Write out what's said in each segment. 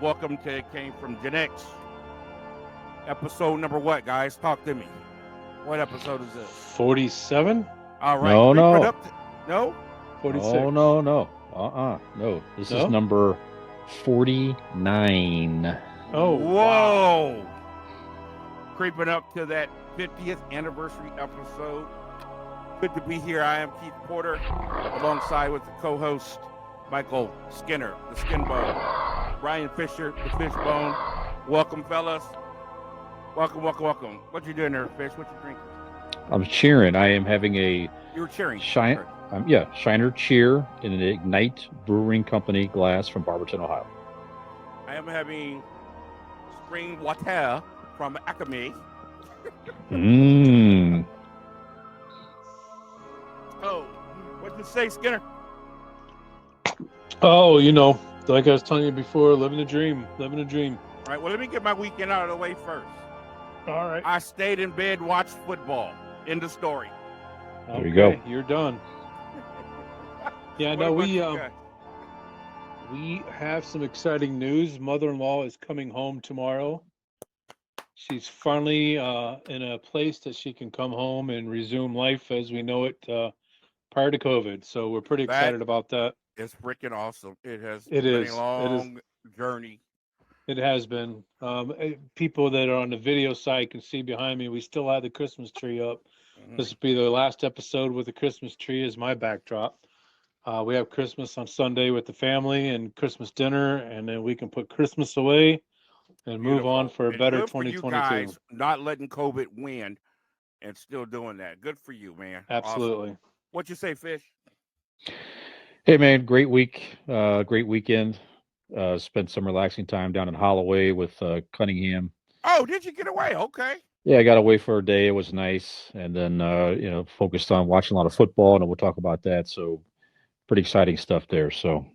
Welcome to Came From GenX. Episode number what, guys? Talk to me. What episode is this? 47? All right. No, creeping no. Up no? 46. Oh, no. No. This No? is number 49. Oh, Whoa. wow. Creeping up to that 50th anniversary episode. Good to be here. I am Keith Porter, alongside with the co-host, Michael Skinner, the Skin Bone. Ryan Fisher, the Fishbone. Welcome, fellas. Welcome. What you doing there, Fish? What you drinking? I'm cheering. I am having a You were cheering. Shiner Cheer in an Ignite Brewing Company glass from Barberton, Ohio. I am having spring water from Acme. Mmm. Oh, what you say, Skinner? Oh, like I was telling you before, living a dream. All right, well, let me get my weekend out of the way first. All right. I stayed in bed, watched football. End of story. There you go. You're done. Yeah, What no, about we you guys? we have some exciting news. Mother-in-law is coming home tomorrow. She's finally in a place that she can come home and resume life as we know it prior to COVID. So we're pretty excited about that. It's freaking awesome. It has It been is. a long journey. It has been. People that are on the video side can see behind me, we still have the Christmas tree up. Mhm. This will be the last episode with the Christmas tree as my backdrop. We have Christmas on Sunday with the family and Christmas dinner, and then we can put Christmas away and move on Beautiful. for a And better good for you 2022. guys not letting COVID win and still doing that. Good for you, man. Absolutely. Awesome. What you say, Fish? Hey, man, great week. Great weekend. Spent some relaxing time down in Holloway with Cunningham. Oh, did you get away? Okay. Yeah, I got away for a day. It was nice. And then, focused on watching a lot of football, and we'll talk about that. So pretty exciting stuff there. So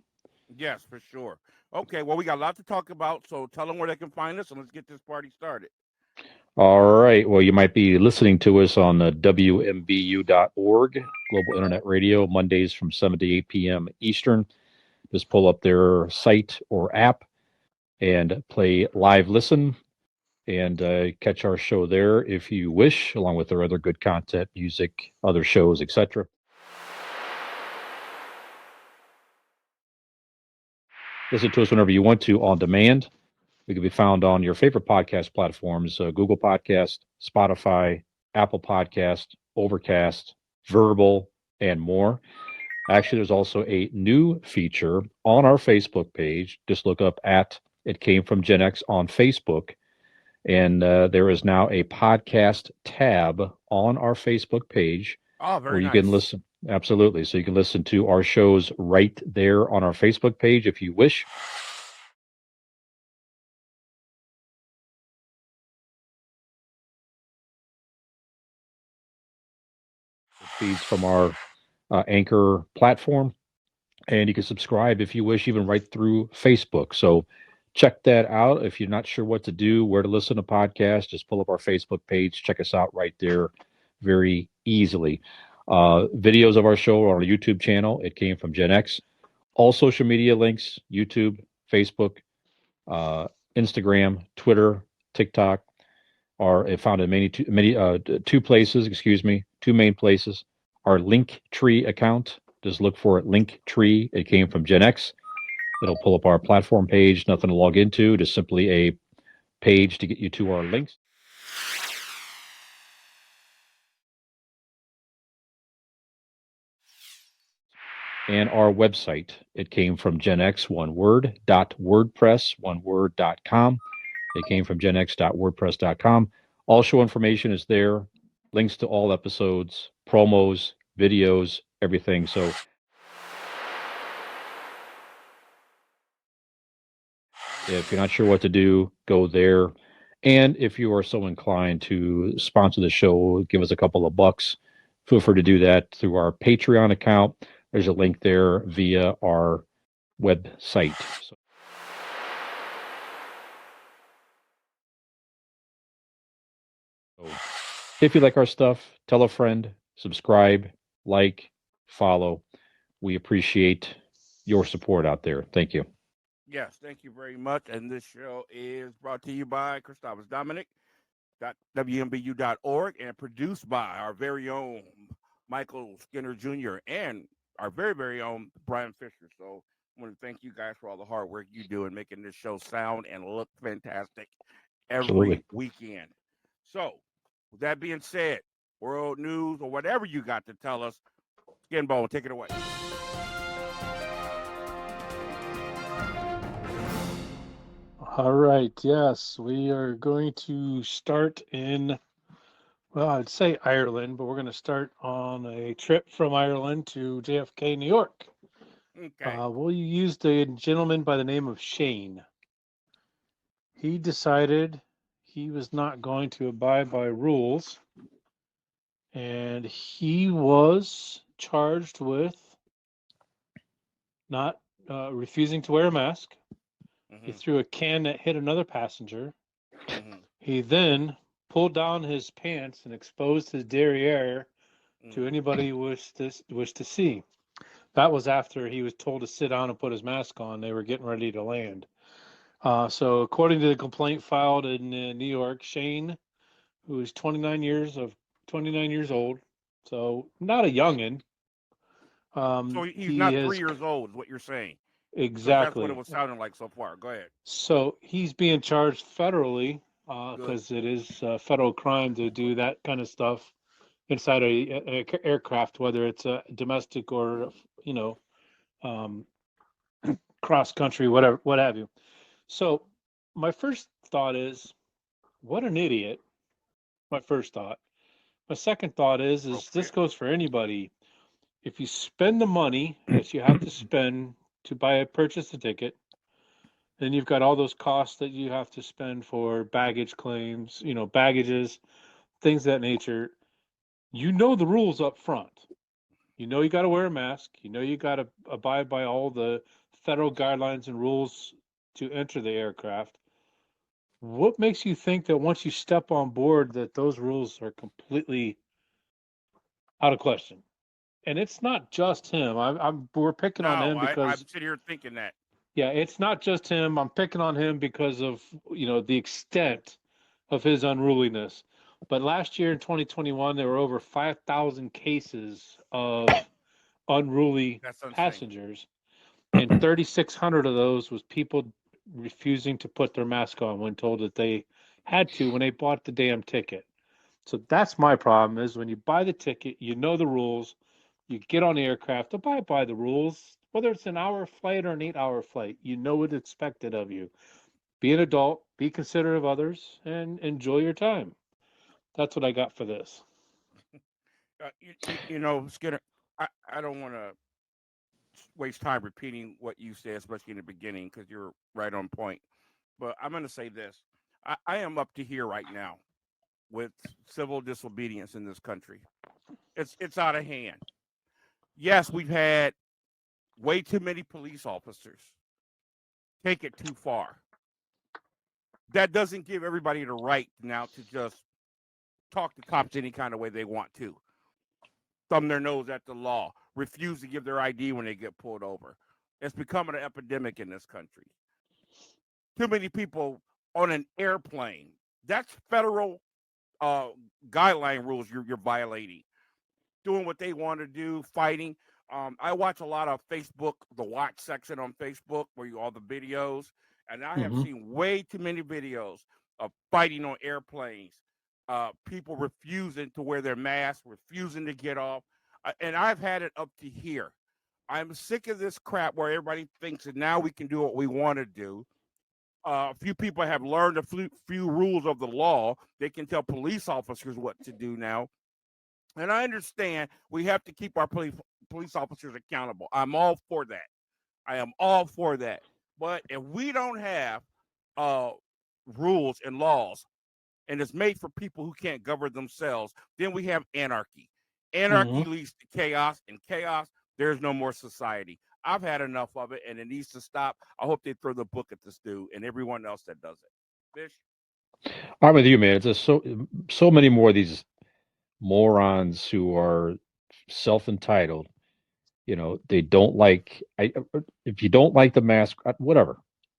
Yes, for sure. Okay, well, we got a lot to talk about, so tell them where they can find us, and let's get this party started. all right. Well, you might be listening to us on WMBU.org, Global Internet Radio, Mondays from 7 to 8 p.m. Eastern. Just pull up their site or app and play live listen and catch our show there if you wish, along with our other good content, music, other shows, etc. Listen to us whenever you want to on demand. We can be found on your favorite podcast platforms, Google Podcast, Spotify, Apple Podcast, Overcast, Verbal, and more. Actually, there's also a new feature on our Facebook page. Just look up at It Came From GenX on Facebook. And there is now a podcast tab on our Facebook page Oh, where very you nice. can listen. Absolutely. So you can listen to our shows right there on our Facebook page if you wish. Feeds from our Anchor platform. And you can subscribe if you wish, even right through Facebook. So check that out. If you're not sure what to do, where to listen to podcasts, just pull up our Facebook page. Check us out right there very easily. Videos of our show are on our YouTube channel. It Came From GenX. All social media links, YouTube, Facebook, Instagram, Twitter, TikTok, are found in two main places. Our Linktree account, just look for it, Linktree. It Came From GenX. It'll pull up our platform page. Nothing to log into, just simply a page to get you to our links. And our website, It Came From GenX, one word, .wordpress, one word, .com. It Came From GenX.wordpress.com. All show information is there. Links to all episodes, promos, videos, everything. So if you're not sure what to do, go there. And if you are so inclined to sponsor the show, give us a couple of bucks, feel free to do that through our Patreon account. There's a link there via our website. So if you like our stuff, tell a friend, subscribe, like, follow. We appreciate your support out there. Thank you. Yes, thank you very much. And this show is brought to you by Christopher's Dominic. WMBU.org and produced by our very own Michael Skinner Jr. and our very, very own Brian Fisher. So I want to thank you guys for all the hard work you do in making this show sound and look fantastic every Absolutely. weekend. So, with that being said, world news or whatever you got to tell us, Skinbone, take it away. All right, yes, we are going to start in, well, I'd say Ireland, but we're going to start on a trip from Ireland to JFK, New York. Okay. We'll use the gentleman by the name of Shane. He decided he was not going to abide by rules, and he was charged with not refusing to wear a mask. He Mm-hmm. threw a can that hit another passenger. Mm-hmm. He then pulled down his pants and exposed his derriere to anybody who wished to see. That was after he was told to sit down and put his mask on. They were getting ready to land. So, according to the complaint filed in New York, Shane, who is 29 years old, so not a youngin. So he's He not has 3 years old, is what you're saying. Because that's what it exactly. was sounding like so far. Go ahead. So he's being charged federally Good. because it is a federal crime to do that kind of stuff inside a aircraft, whether it's a domestic or um, cross country, whatever, what have you. So my first thought is, what an idiot. My first thought. My second thought is this Appropriate. goes for anybody. If you spend the money that you have to spend to purchase a ticket, then you've got all those costs that you have to spend for baggage claims, baggages, things of that nature. You know the rules up front. You know you got to wear a mask. You know you got to abide by all the federal guidelines and rules to enter the aircraft. What makes you think that once you step on board that those rules are completely out of question? And it's not just him. We're picking on No, him I'm because sitting here thinking that. yeah, it's not just him. I'm picking on him because of the extent of his unruliness. But last year in 2021, there were over 5,000 cases of unruly That's insane. passengers, and 3,600 of those was people refusing to put their mask on when told that they had to when they bought the damn ticket. So that's my problem is when you buy the ticket, you know the rules, you get on the aircraft, abide by the rules, whether it's an hour flight or an 8-hour flight, you know what's expected of you. Be an adult, be considerate of others, and enjoy your time. That's what I got for this. Skinner, I don't want to waste time repeating what you said, especially in the beginning, because you're right on point. But I'm going to say this. I am up to here right now with civil disobedience in this country. It's out of hand. Yes, we've had way too many police officers take it too far. That doesn't give everybody the right now to just talk to cops any kind of way they want to. Thumb their nose at the law, refuse to give their ID when they get pulled over. It's becoming an epidemic in this country. Too many people on an airplane. That's federal uh, guideline rules you're violating. Doing what they want to do, fighting. I watch a lot of Facebook, the watch section on Facebook, where all the videos, and I have Mm-hmm. seen way too many videos of fighting on airplanes. People refusing to wear their masks, refusing to get off, and I've had it up to here. I'm sick of this crap where everybody thinks that now we can do what we want to do. A few people have learned a few rules of the law. They can tell police officers what to do now. And I understand we have to keep our police officers accountable. I'm all for that. I am all for that. But if we don't have uh, rules and laws, and it's made for people who can't govern themselves, then we have anarchy. Anarchy Mm-hmm. leads to chaos, and chaos, there's no more society. I've had enough of it, and it needs to stop. I hope they throw the book at this dude and everyone else that does it. Fish? I'm with you, man. It's just so many more of these morons who are self entitled. They don't like. If you don't like the mask, whatever.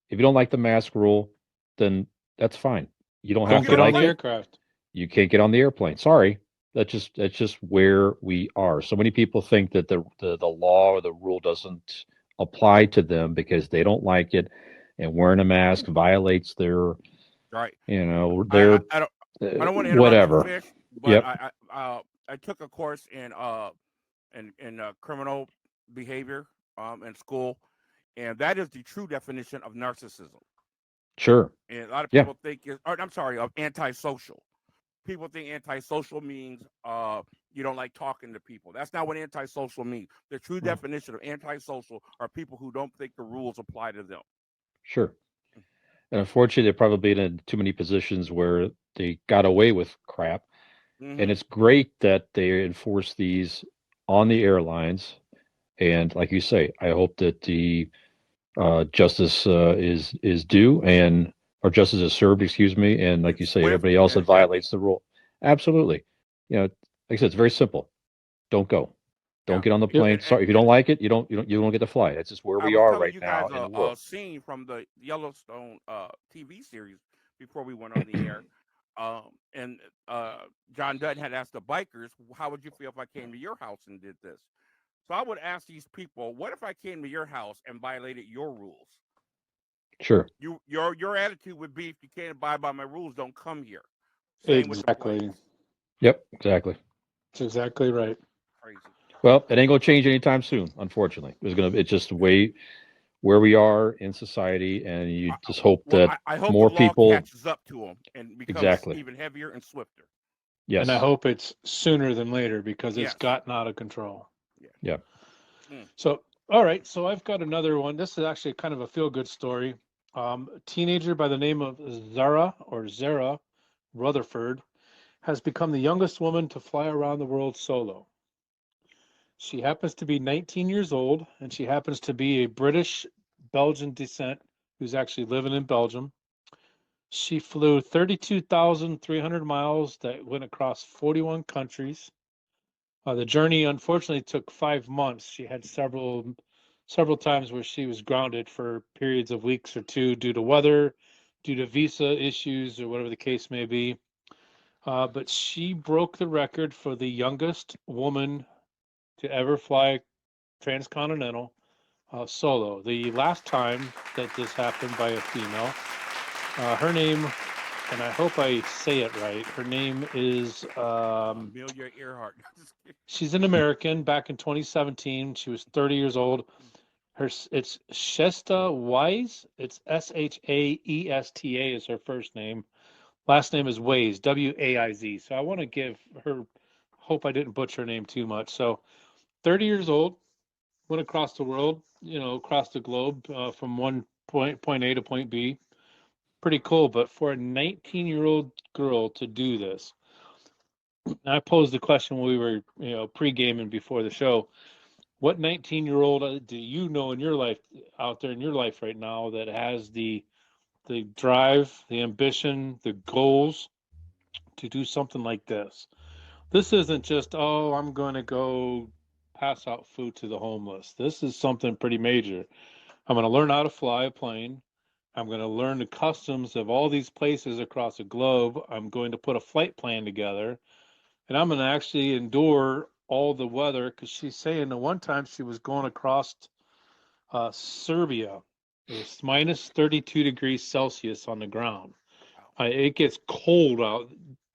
If you don't like the mask rule, then that's fine. You don't have Don't to get on like the it. aircraft. You can't get on the airplane. Sorry. That's just where we are. So many people think that the law or the rule doesn't apply to them because they don't like it, and wearing a mask violates their, Right. their I don't want to interrupt you, whatever. Fish, but Yep. I took a course in criminal behavior in school, and that is the true definition of narcissism. Sure. And a lot of Yeah. people think I'm sorry, of antisocial. People think antisocial means you don't like talking to people. That's not what antisocial means. The true definition of antisocial are people who don't think the rules apply to them. Sure. And unfortunately, they've probably been in too many positions where they got away with crap. And Mm-hmm. it's great that they enforce these on the airlines. And like you say, I hope that the justice is due and or justice is served, excuse me. And like And you say, swift everybody else and that heavy. violates the rule, absolutely. Like I said, it's very simple. Don't go. Don't Yeah. get on the Yep. plane. Sorry, if you don't like it, you don't get to fly. That's just where I we was are telling right you guys now in the a world. scene from the Yellowstone TV series before we went on the air. And John Dutton had asked the bikers, "How would you feel if I came to your house and did this?" So I would ask these people, "What if I came to your house and violated your rules?" Sure. Your attitude would be, "If you can't abide by my rules, don't come here." Same with the Exactly. planes. Yep. Exactly. That's exactly right. Crazy. Well, it ain't gonna change anytime soon. Unfortunately, it's just the way where we are in society, and you just hope Well, that I hope the more law people. catches up to them and becomes Exactly. even heavier and swifter. And I Yes. hope it's sooner than later because it's Yes. gotten out of control. Yeah. Yeah. Mm. So, all right. So I've got another one. This is actually kind of a feel-good story. A teenager by the name of Zara Rutherford has become the youngest woman to fly around the world solo. She happens to be 19 years old, and she happens to be a British Belgian descent who's actually living in Belgium. She flew 32,300 miles that went across 41 countries. The journey unfortunately took 5 months. She had several times where she was grounded for periods of weeks or two due to weather, due to visa issues, or whatever the case may be. But she broke the record for the youngest woman to ever fly transcontinental solo. The last time that this happened by a female, her name, and I hope I say it right, her name is, Amelia Earhart. she's an American. Back in 2017, she was 30 years old. It's Shesta Wise. It's Shaesta is her first name. Last name is Waiz, Waiz. So I want to give her, hope I didn't butcher her name too much. So 30 years old, went across the world, across the globe from one point A to point B. Pretty cool. But for a 19-year-old girl to do this, I posed the question when we were, pre-gaming before the show. What 19-year-old do you know in your life, out there in your life right now, that has the drive, the ambition, the goals to do something like this? This isn't just, oh, I'm going to go pass out food to the homeless. This is something pretty major. I'm going to learn how to fly a plane. I'm going to learn the customs of all these places across the globe. I'm going to put a flight plan together, and I'm going to actually endure all the weather, because she's saying the one time she was going across Serbia, it was minus 32 degrees Celsius on the ground. It gets cold out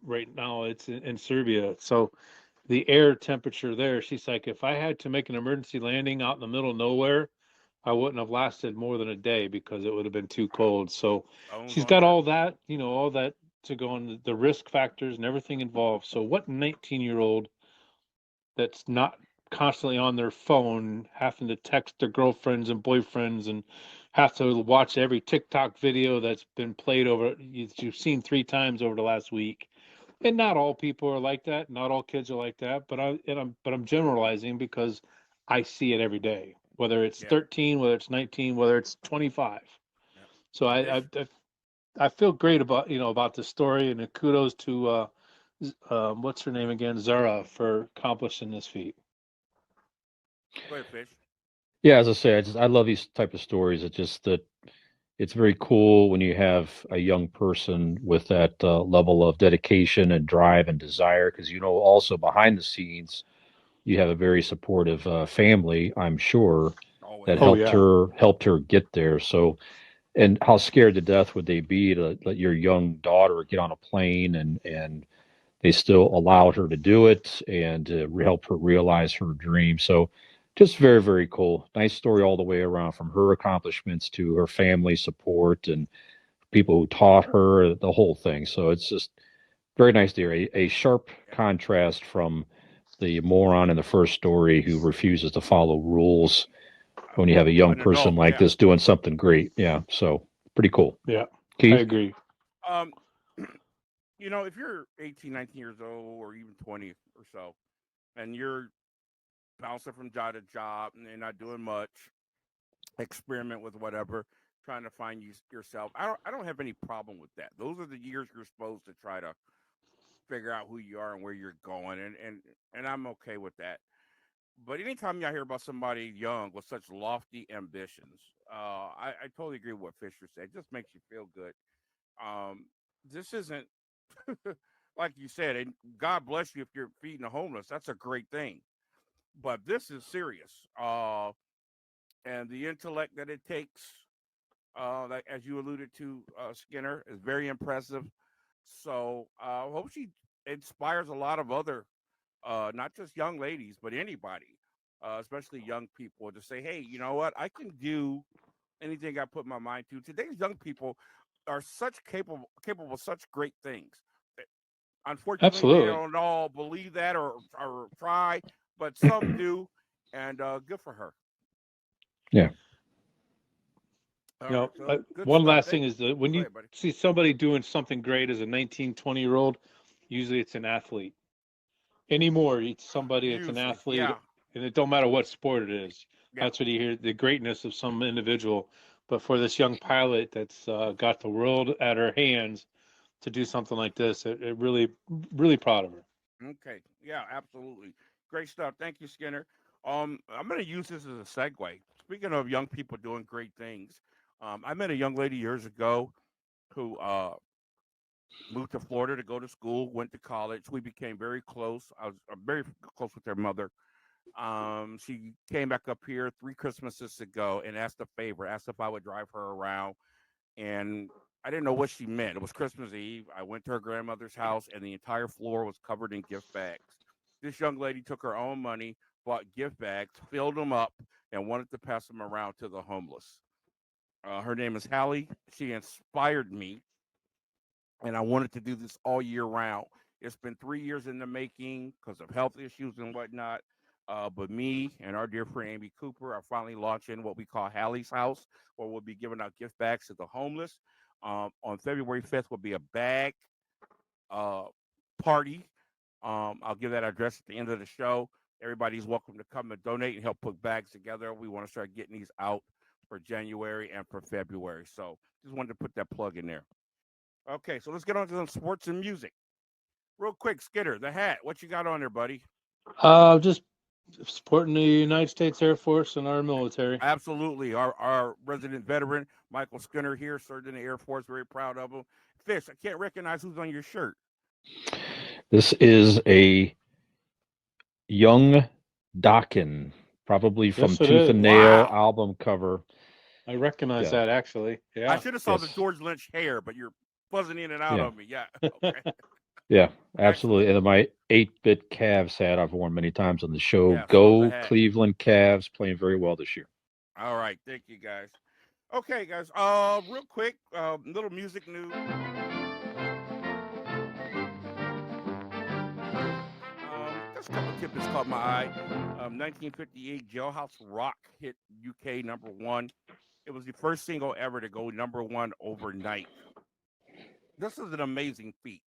right now. It's in Serbia. So the air temperature there, she's like, if I had to make an emergency landing out in the middle of nowhere, I wouldn't have lasted more than a day because it would have been too cold. So Bones she's on got that. all that to go on, the risk factors and everything involved. So what 19-year-old that's not constantly on their phone, having to text their girlfriends and boyfriends and have to watch every TikTok video that's been played over you've seen 3 times over the last week. And not all people are like that. Not all kids are like that. But I'm generalizing because I see it every day. Whether it's Yeah. 13, whether it's 19, whether it's 25. Yeah. So Fish. I feel great about this story, and kudos to what's her name again, Zara, for accomplishing this feat. Go ahead, Fish. Yeah. As I say, I love these type of stories. It's just that it's very cool when you have a young person with that level of dedication and drive and desire, because also behind the scenes you have a very supportive family, I'm sure, that Always. Oh yeah. helped her get there. So, and how scared to death would they be to let your young daughter get on a plane, and they still allowed her to do it and help her realize her dream. So, just very, very cool. Nice story all the way around, from her accomplishments to her family support and people who taught her, the whole thing. So it's just very nice to hear a sharp Yeah. contrast from the moron in the first story who refuses to follow rules when you have a young An person adult. like Yeah. this doing something great. Yeah, so pretty cool. Yeah. I Keith? agree. Um, if you're 18, 19 years old, or even 20 or so, and you're bouncing from job to job and you're not doing much, experiment with whatever, trying to find yourself. I don't have any problem with that. Those are the years you're supposed to try to figure out who you are and where you're going, and I'm okay with that. But anytime y'all hear about somebody young with such lofty ambitions, I totally agree with what Fisher said. It just makes you feel good. Um, this isn't like you said, and God bless you if you're feeding the homeless. That's a great thing. But this is serious. And the intellect that it takes, like as you alluded to, Skinner, is very impressive. So I hope she inspires a lot of other, not just young ladies, but anybody, especially young people, to say, hey, you know what? I can do anything I put my mind to. Today's young people are such capable of such great things. Unfortunately, they Absolutely. don't all believe that or try, but some do, and good for her. Yeah. All right, so good One stuff. last thing is that when Go you ahead, buddy. see somebody doing something great as a 19, 20-year-old, usually it's an athlete. Anymore, it's somebody, it's an Usually, athlete, yeah, and it don't matter what sport it is. yeah. That's what you hear, the greatness of some individual. But for this young pilot that's got the world at her hands to do something like this, it really, really proud of her. Okay, yeah, absolutely. Great stuff. Thank you, Skinner. I'm going to use this as a segue. Speaking of young people doing great things, I met a young lady years ago who moved to Florida to go to school, went to college. We became very close. I was very close with her mother. She came back up here 3 Christmases ago and asked a favor, asked if I would drive her around, and I didn't know what she meant. It was Christmas Eve. I went to her grandmother's house, and the entire floor was covered in gift bags. This young lady took her own money, bought gift bags, filled them up, and wanted to pass them around to the homeless. Her name is Hallie. She inspired me, and I wanted to do this all year round. It's been 3 years in the making because of health issues and whatnot. But me and our dear friend Amy Cooper are finally launching what we call Hallie's House, where we'll be giving out gift bags to the homeless. On February 5th will be a bag uh, party. I'll give that address at the end of the show. Everybody's welcome to come and donate and help put bags together. We want to start getting these out for January and for February. So just wanted to put that plug in there. Okay, so let's get on to some sports and music. Real quick, Skidder, the hat. What you got on there, buddy? Just supporting the United States Air Force and our military. Absolutely. Our resident veteran, Michael Skinner here, served in the Air Force. Very proud of him. Fish, I can't recognize who's on your shirt. This is a young Dokken, probably from Yes, it Tooth and is. Nail Wow. album cover. I recognize Yeah. that actually. I Yeah. should have saw the Yes. George Lynch hair, but you're buzzing in and out Yeah. on me. Yeah. Okay. Yeah. Absolutely. Excellent. And then my 8-bit Cavs hat I've worn many times on the show. Yeah, so does the Go hat. Cleveland Cavs, playing very well this year. All right. Thank you, guys. Okay, guys. Real quick, little music news. Just a couple tidbits caught my eye. 1958 Jailhouse Rock hit UK #1. It was the first single ever to go #1 overnight. This is an amazing feat.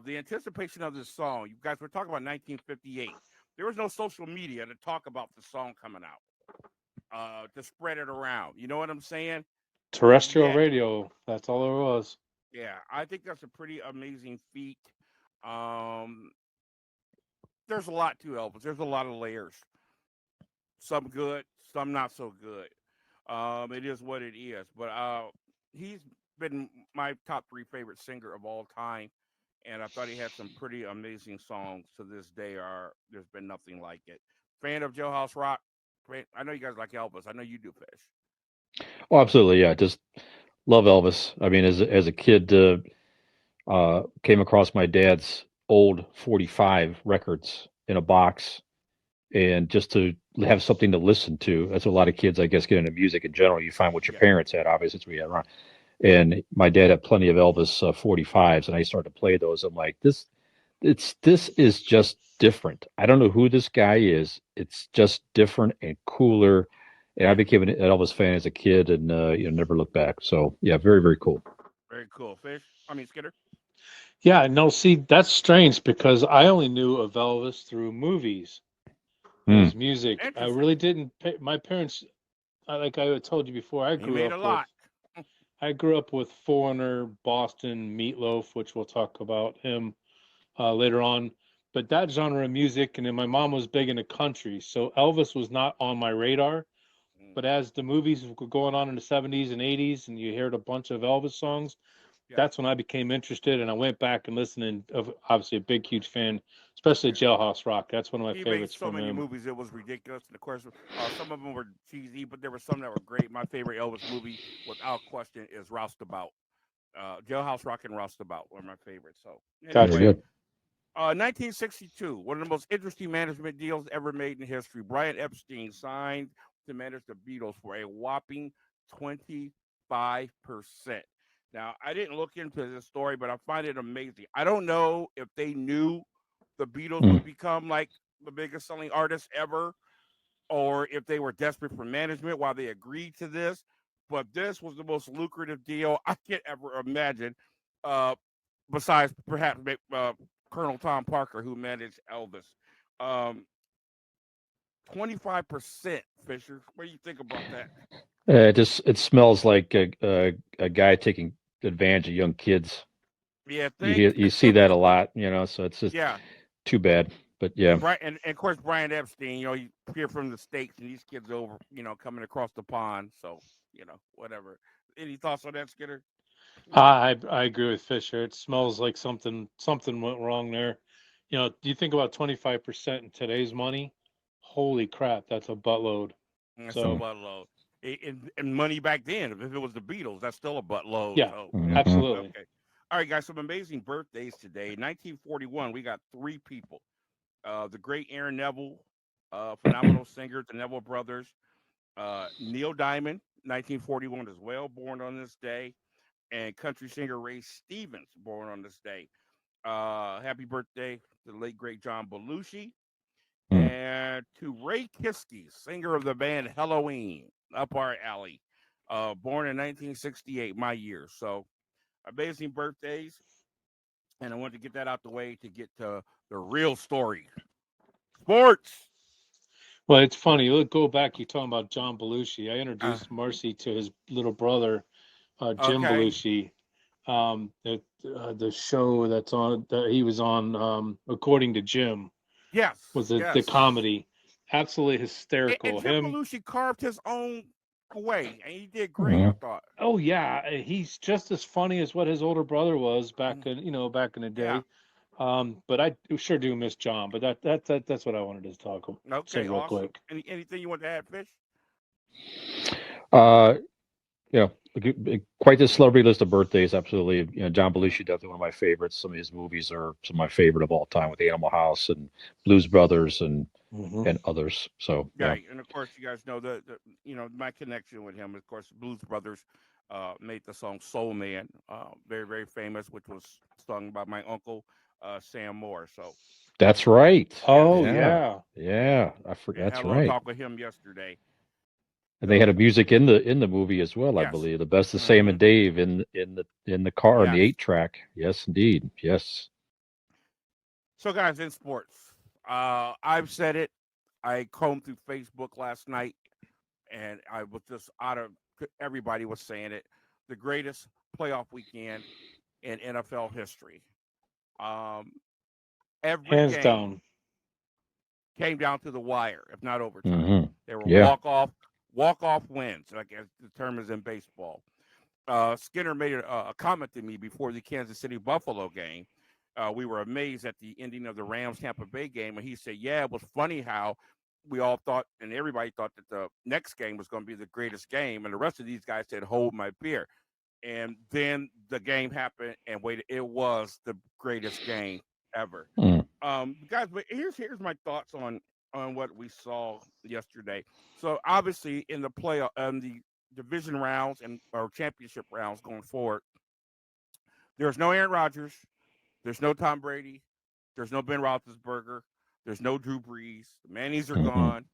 The anticipation of this song, you guys were talking about 1958. There was no social media to talk about the song coming out, to spread it around. You know what I'm saying? Terrestrial Yet, radio. That's all there was. yeah, I think that's a pretty amazing feat. Um, there's a lot to Elvis. There's a lot of layers. Some good, some not so good. It is what it is. But he's been my top three favorite singer of all time, and I thought he had some pretty amazing songs. To this day, there's been nothing like it. Fan of Jailhouse Rock? I know you guys like Elvis. I know you do, Fish. Oh, absolutely. Yeah. Just love Elvis. I mean, as a kid, came across my dad's old 45 records in a box, and just to have something to listen to. That's what a lot of kids, I guess, get into music in general. You find what your Yeah. parents had. Obviously, it's what we had around. And my dad had plenty of Elvis 45s, and I started to play those. I'm like, this is just different. I don't know who this guy is. It's just different and cooler. And I Yeah. became an Elvis fan as a kid, and never looked back. So yeah, very very cool. Very cool. Fish? I mean, Skinner? Yeah, no, see, that's strange because I only knew of Elvis through movies. Hmm. His music. I Interesting. really didn't pay, my parents, like I told you before, He made a lot. I grew up with Foreigner, Boston, Meatloaf, which we'll talk about him later on. But that genre of music, and then my mom was big into country, so Elvis was not on my radar. Mm, But as the movies were going on in the 70s and 80s, and you heard a bunch of Elvis songs, yeah. that's when I became interested, and I went back and listened. And obviously, a big, huge fan, especially Yeah. Jailhouse Rock. That's one of my He made favorites so from many him. movies, it was ridiculous. And of course, some of them were cheesy, but there were some that were great. My favorite Elvis movie, without question, is Roustabout. Jailhouse Rock and Roustabout were my favorites. So, Very Gotcha. anyway, good. 1962, one of the most interesting management deals ever made in history. Brian Epstein signed to manage the Beatles for a whopping 25%. Now, I didn't look into this story, but I find it amazing. I don't know if they knew the Beatles Hmm. would become like the biggest selling artists ever, or if they were desperate for management while they agreed to this. But this was the most lucrative deal I could ever imagine, uh, besides perhaps Colonel Tom Parker, who managed Elvis. Um, 25%, Fisher. What do you think about that? It smells like a guy taking advantage of young kids. Yeah, think. You see that a lot, so it's just Yeah, too bad. But yeah, and of course Brian Epstein. You hear from the states, and these kids over, coming across the pond. So whatever. Any thoughts on that, Skinner? I agree with Fisher. It smells like something went wrong there. Do you think about 25% in today's money? Holy crap, that's a buttload. That's a mm, So buttload. And money back then, if it was the Beatles, that's still a buttload. yeah, So, mhm. absolutely. okay. All right, guys, some amazing birthdays today. 1941, we got three people. The great Aaron Neville, phenomenal singer, the Neville brothers. Neil Diamond, 1941 as well, born on this day. And country singer Ray Stevens, born on this day. Happy birthday to the late, great John Belushi. Mm. And to Ray Kiske, singer of the band Halloween, up our alley, born in 1968, my year. So amazing birthdays, and I wanted to get that out the way to get to the real story. Sports. Well, it's funny. Look, go back. You're talking about John Belushi. I Uh, introduced Marcy to his little brother, Jim okay. Belushi. The show that he was on, according to Jim, Yes. was the Yes. comedy. Absolutely And hysterical. Jim Him. Belushi carved his own way, and he did great. I Mhm. thought. Oh yeah, he's just as funny as what his older brother was Mhm. back in the Yeah. day. But I sure do miss John. But that's what I wanted to say Okay. real Awesome. quick. Anything you want to add, Fish? Uh, quite the celebrity list of birthdays. Absolutely, John Belushi, definitely one of my favorites. Some of his movies are some of my favorite of all time, with Animal House and Blues Brothers Hmm. and others. So yeah, Right, and of course, you guys know my connection with him. Of course, Blues Brothers made the song "Soul Man," very very famous, which was sung by my uncle Sam Moore. So that's right. yes, Oh Yeah, yeah. yeah, yeah, yeah. Had that's a little right. talk with him yesterday. And they had So a music in the movie as well, I yes, believe. The best of Sam hmm and Dave in the car in the yes. 8 track. Yes, indeed. Yes. So guys, in sports, I've said it. I combed through Facebook last night, and I was just out of everybody was saying it. The greatest playoff weekend in NFL history. Um, every Hands game down. came down to the wire, if not overtime. Hmm. They were Yeah. walk off walk-off wins, like as the term is in baseball. Skinner made a comment to me before the Kansas City Buffalo game. We were amazed at the ending of the Rams Tampa Bay game, and he said, "Yeah, it was funny how we all thought, and everybody thought that the next game was going to be the greatest game, and the rest of these guys said, hold my beer." And then the game happened, and wait, it was the greatest game ever. Mm. Guys, but here's my thoughts on what we saw yesterday. So obviously in the playoff, the division rounds and or championship rounds going forward, there's no Aaron Rodgers, there's no Tom Brady, there's no Ben Roethlisberger, there's no Drew Brees. The Mannies are gone.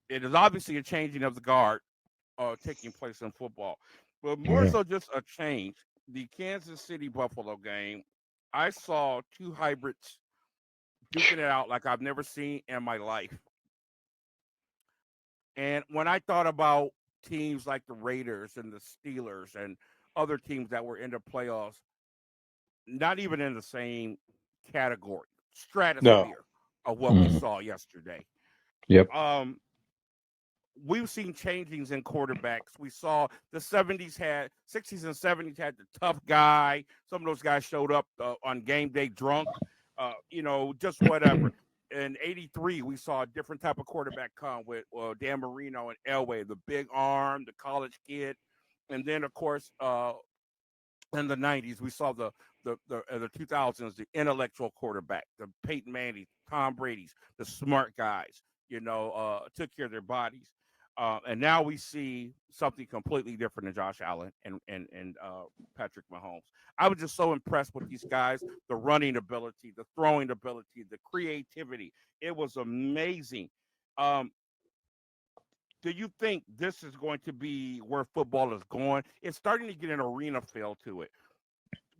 It is obviously a changing of the guard taking place in football, but more so just a change. The Kansas City Buffalo game, I saw two hybrids duking it out like I've never seen in my life. And when I thought about teams like the Raiders and the Steelers and other teams that were in the playoffs, not even in the same category, stratosphere of what we saw yesterday. Yep. We've seen changings in quarterbacks. We saw the 60s and 70s had the tough guy. Some of those guys showed up on game day drunk, just whatever. In 83, we saw a different type of quarterback come with Dan Marino and Elway, the big arm, the college kid. And then, of course, in the 90s, we saw the 2000s, the intellectual quarterback, the Peyton Manning, Tom Brady's, the smart guys, took care of their bodies. And now we see something completely different in Josh Allen and Patrick Mahomes. I was just so impressed with these guys, the running ability, the throwing ability, the creativity. It was amazing. Do you think this is going to be where football is going? It's starting to get an arena feel to it.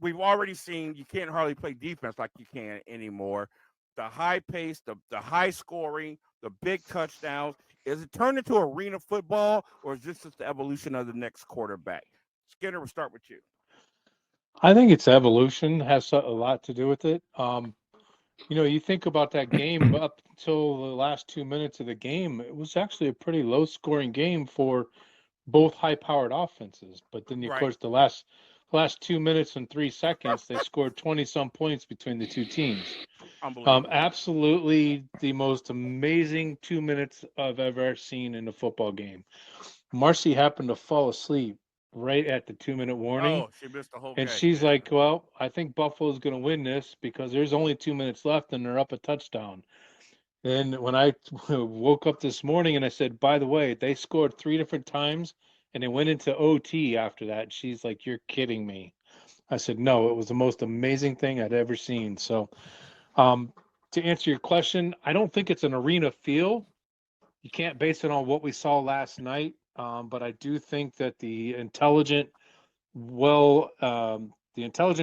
We've already seen you can't hardly play defense like you can anymore. The high pace, the high scoring, the big touchdowns. Is it turned into arena football, or is this just the evolution of the next quarterback? Skinner, we'll start with you. I think it's evolution, has a lot to do with it. You think about that game up until the last 2 minutes of the game, it was actually a pretty low-scoring game for both high-powered offenses. But then, of course, the last 2 minutes and 3 seconds, they scored 20-some points between the two teams. Absolutely the most amazing 2 minutes I've ever seen in a football game. Marcy happened to fall asleep right at the 2-minute warning. Oh, she missed the whole and game. she's like, well, I think Buffalo's going to win this because there's only 2 minutes left and they're up a touchdown. And when I woke up this morning and I said, by the way, they scored 3 different times and they went into OT after that. She's like, you're kidding me. I said, no, it was the most amazing thing I'd ever seen. So to answer your question, I don't think it's an arena feel. You can't base it on what we saw last night. But I do think that the intelligent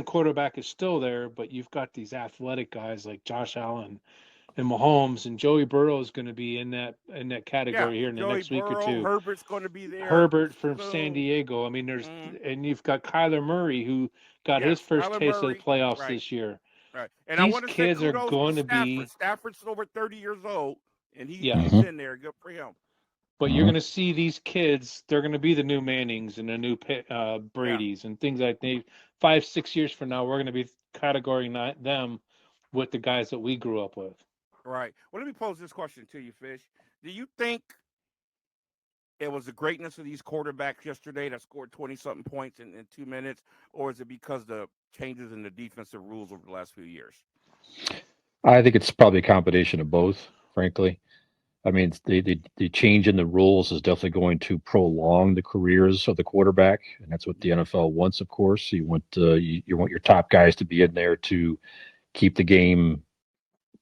quarterback is still there, but you've got these athletic guys like Josh Allen and Mahomes, and Joey Burrow is going to be in that category here in the next week or two. Herbert's going to be there. Herbert from San Diego. I mean, and you've got Kyler Murray who got his first taste of the playoffs this year. Right, and these I want to kids say are going to be. Stafford's over 30 years old, and he's in there. Good for him. But you're going to see these kids, they're going to be the new Mannings and the new Bradys and things like that. 5-6 years from now, we're going to be categorizing them with the guys that we grew up with. Right. Well, let me pose this question to you, Fish. Do you think it was the greatness of these quarterbacks yesterday that scored 20-something points in 2 minutes, or is it because the changes in the defensive rules over the last few years? I think it's probably a combination of both, frankly. I mean, the change in the rules is definitely going to prolong the careers of the quarterback, and that's what the NFL wants, of course. You want you want your top guys to be in there to keep the game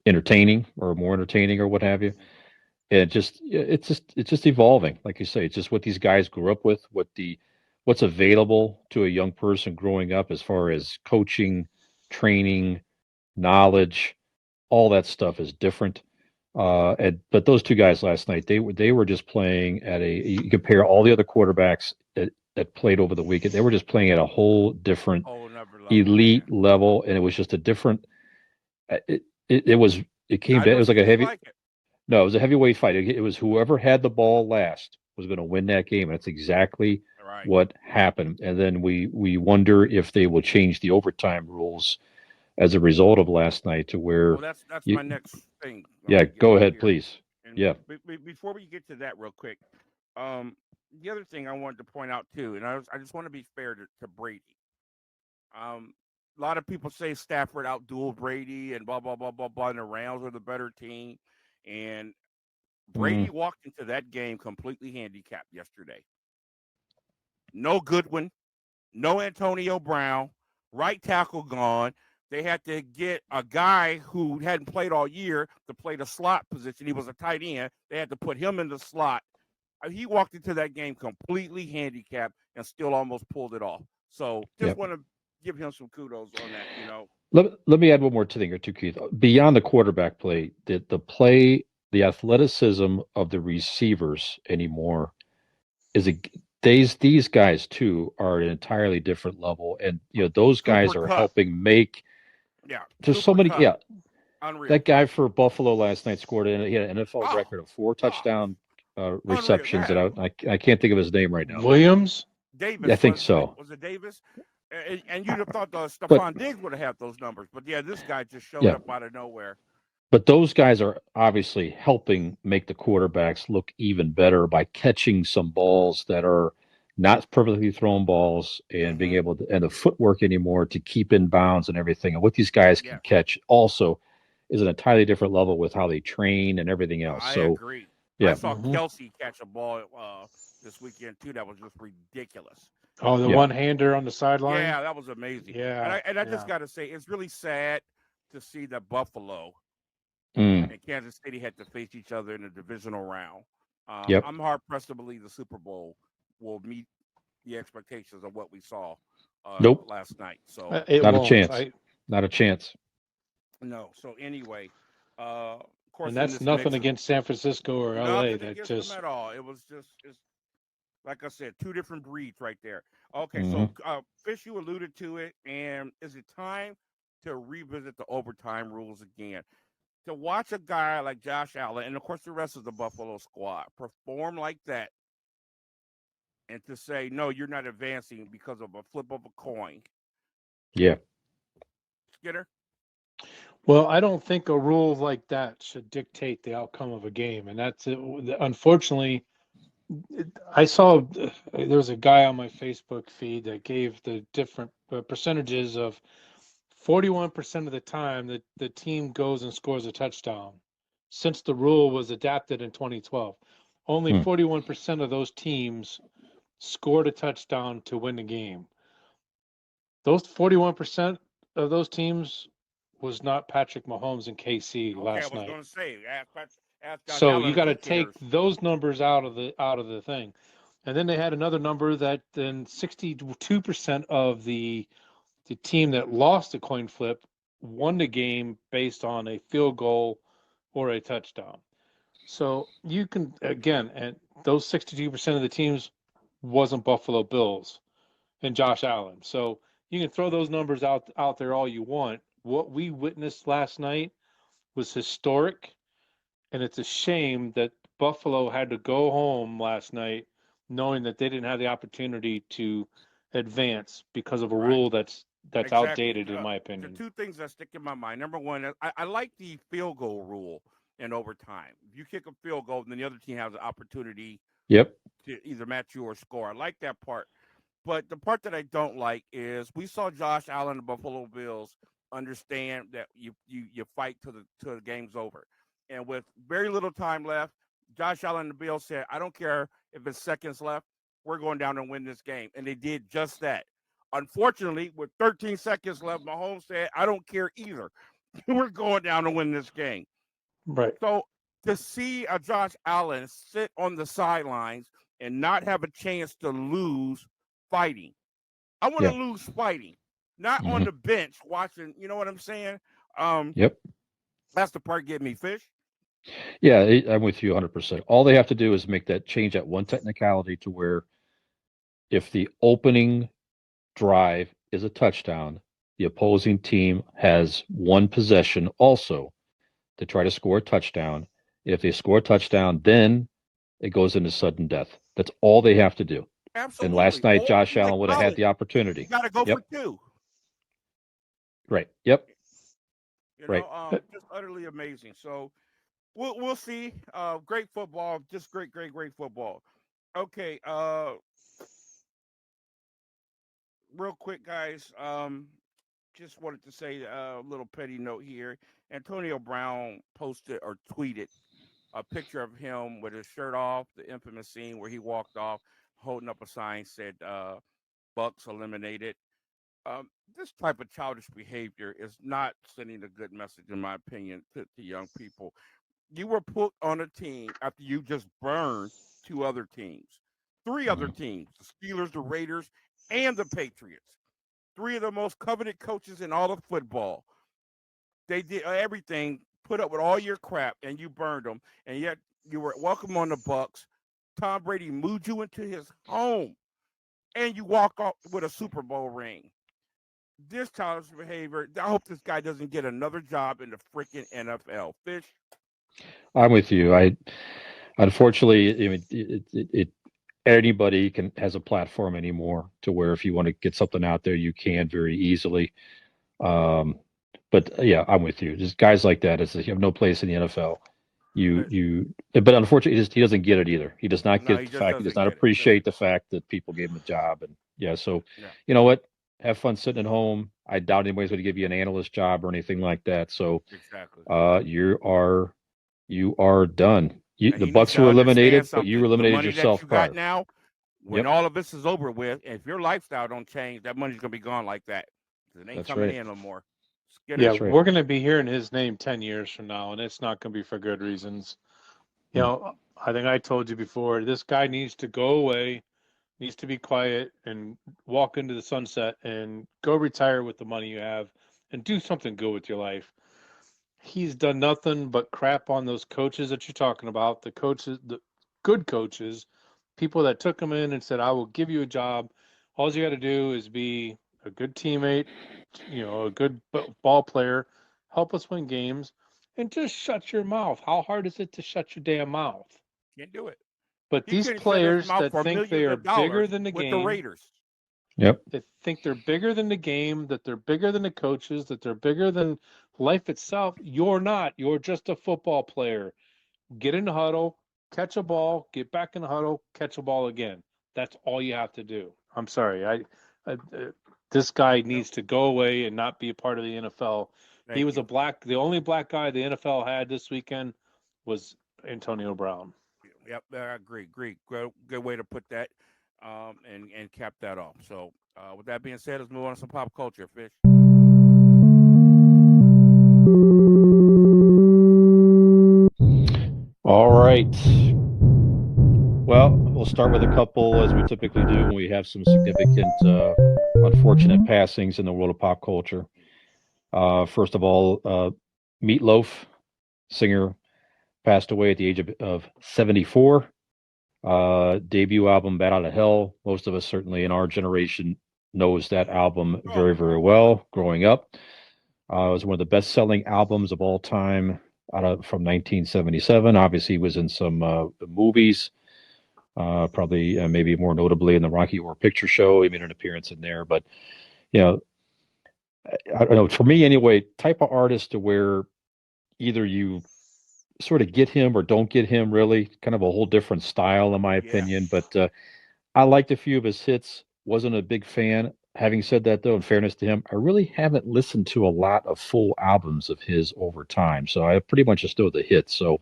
entertaining or more entertaining or what have you. And it's just evolving, like you say. It's just what these guys grew up with, what's available to a young person growing up as far as coaching, training, knowledge. All that stuff is different. But those two guys last night, they were just playing at you compare all the other quarterbacks that played over the weekend, they were just playing at a whole different elite level, and it was just a different. It was like a heavy. No, it was a heavyweight fight. It was whoever had the ball last was going to win that game. And that's exactly Right. what happened. And then we wonder if they will change the overtime rules as a result of last night to where Well, that's you, my next thing. I yeah, want to get go to ahead, here. please. And Yeah. before we get to that, real quick, um, the other thing I wanted to point out too, and I just want to be fair to Brady. A lot of people say Stafford outdueled Brady and blah blah blah blah blah, and the Rams are the better team, and Brady Mm, walked into that game completely handicapped yesterday. No Goodwin, no Antonio Brown, right tackle gone. They had to get a guy who hadn't played all year to play the slot position. He was a tight end. They had to put him in the slot. He walked into that game completely handicapped and still almost pulled it off. So just yep. want to give him some kudos on that. Let me add one more thing or two, Keith. Beyond the quarterback play, the athleticism of the receivers anymore is a these guys too are at an entirely different level, and those guys Cooper are Cup, helping make. yeah, There's so Cooper many. Cup, Yeah, unreal. that guy for Buffalo last night scored, and he had an NFL Oh, record of 4 oh, touchdown unreal. receptions. Yeah, That I can't think of his name right now. Williams. I Davis think so. was it Davis? And you'd have thought But Stephon Diggs would have had those numbers, but yeah, this guy just showed yeah, up out of nowhere. but those guys are obviously helping make the quarterbacks look even better by catching some balls that are not perfectly thrown balls and being Mm-hmm. able to, and the footwork anymore to keep in bounds and everything. And what these guys can Yeah, catch also is an entirely different level with how they train and everything else. I So agree. I yeah, saw Hmm. Kelsey catch a ball this weekend too. That was just ridiculous. Oh, the yeah, one-hander on the sideline. Yeah, that was amazing. And Yeah, I just yeah. got to say, it's really sad to see that Buffalo mm, and Kansas City had to face each other in a divisional round. yep, I'm hard pressed to believe the Super Bowl will meet the expectations of what we saw nope, last night. So It not a won't. chance, not a chance. no. So anyway, of And course, in that's this nothing mix, against San Francisco or LA. nothing That against them just at all. It was just it's like I said, two different breeds right there. Okay, Hmm. so Fish, you alluded to it, and is it time to revisit the overtime rules again? To watch a guy like Josh Allen, and of course the rest of the Buffalo squad, perform like that, and to say no, you're not advancing because of a flip of a coin, yeah. Yeah, Skinner. Well, I don't think a rule like that should dictate the outcome of a game, and that's it. Unfortunately, I saw there was a guy on my Facebook feed that gave the different percentages of 41% of the time that the team goes and scores a touchdown since the rule was adapted in 2012. Only hmm, 41% of those teams scored a touchdown to win the game. Those 41% of those teams was not Patrick Mahomes and KC Okay, I last was night. going to say ask Josh So you Allen if got he to take cares. those numbers out of the thing. And then they had another number that then 62% of the team that lost the coin flip won the game based on a field goal or a touchdown. So you can again, and those 62% of the teams wasn't Buffalo Bills and Josh Allen. So you can throw those numbers out there all you want. What we witnessed last night was historic, and it's a shame that Buffalo had to go home last night knowing that they didn't have the opportunity to advance because of a Right. rule that's Exactly. outdated in my The opinion. two things that stick in my mind. Number one, I like the field goal rule in overtime. If you kick a field goal, then the other team has an opportunity yep, to either match you or score. I like that part. But the part that I don't like is we saw Josh Allen, the Buffalo Bills, understand that you fight till the game's over. And with very little time left, Josh Allen and the Bills said, I don't care if it's seconds left, we're going down and win this game. And they did just that. Unfortunately, with 13 seconds left, Mahomes said, I don't care either. We're going down to win this game. Right. So to see a Josh Allen sit on the sidelines and not have a chance to lose fighting. I want to yeah, lose fighting, not on hmm, the bench watching. You know what I'm saying? Um, yep. that's the part getting me, Fish. Yeah, I'm with you 100%. All they have to do is make that change that one technicality to where if the opening drive is a touchdown, the opposing team has one possession also to try to score a touchdown. If they score a touchdown, then it goes into sudden death. That's all they have to do. Absolutely. And last night, Or Josh like Allen would have had the opportunity. You got to go Yep. for two. Right. Yep. Right. Just utterly amazing. So we'll see. Great football. Just great football. Okay. Real quick, guys. Just wanted to say a little petty note here. Antonio Brown posted or tweeted a picture of him with his shirt off, the infamous scene where he walked off holding up a sign said Bucks eliminated. This type of childish behavior is not sending a good message, in my opinion, to young people. You were put on a team after you just burned two other teams, three other teams, the Steelers, the Raiders, and the Patriots. Three of the most coveted coaches in all of football. They did everything, put up with all your crap, and you burned them. And yet you were welcome on the Bucks. Tom Brady moved you into his home, and you walk off with a Super Bowl ring. This childish behavior. I hope this guy doesn't get another job in the freaking NFL. Fish. I'm with you. Unfortunately, anybody has a platform anymore to where if you want to get something out there, you can very easily. But yeah, I'm with you. Just guys like that, you have no place in the NFL. But unfortunately, he doesn't get it either. He does not get the fact. He does not appreciate the fact that people gave him a job. And yeah, so you know what? Have fun sitting at home. I doubt anybody's going to give you an analyst job or anything like that. So you are done. The Bucks were eliminated, but you eliminated yourself. That you got now, when all of this is over with, if your lifestyle don't change, that money's gonna be gone like that. It ain't coming in no more. We're going to be hearing his name 10 years from now, and it's not going to be for good reasons. You know, I think I told you before, this guy needs to go away, needs to be quiet and walk into the sunset and go retire with the money you have and do something good with your life. He's done nothing but crap on those coaches that you're talking about, the coaches, the good coaches, people that took him in and said, I will give you a job. All you got to do is be a good teammate, a good ball player, help us win games, and just shut your mouth. How hard is it to shut your damn mouth? Can't do it. But these players that think they are bigger than the game, the Raiders. Yep. They think they're bigger than the game, that they're bigger than the coaches, that they're bigger than life itself. You're not. You're just a football player. Get in the huddle, catch a ball, get back in the huddle, catch a ball again. That's all you have to do. I'm sorry. This guy needs to go away and not be a part of the NFL. He was the only black guy the NFL had this weekend was Antonio Brown. Yep, I agree. Good way to put that, and cap that off. So, with that being said, let's move on to some pop culture, Fish. All right. Well, we'll start with a couple, as we typically do when we have some significant, unfortunate passings in the world of pop culture. First of all, Meatloaf, singer, passed away at the age of 74. Debut album, Bat Out of Hell. Most of us, certainly in our generation, knows that album very, very well growing up. It was one of the best-selling albums of all time from 1977. Obviously, he was in some movies. Probably, maybe more notably in the Rocky Horror Picture Show. He made an appearance in there. But, I don't know. For me, anyway, type of artist to where either you sort of get him or don't get him, really. Kind of a whole different style, in my opinion. But I liked a few of his hits. Wasn't a big fan. Having said that, though, in fairness to him, I really haven't listened to a lot of full albums of his over time. So I pretty much just know the hits. So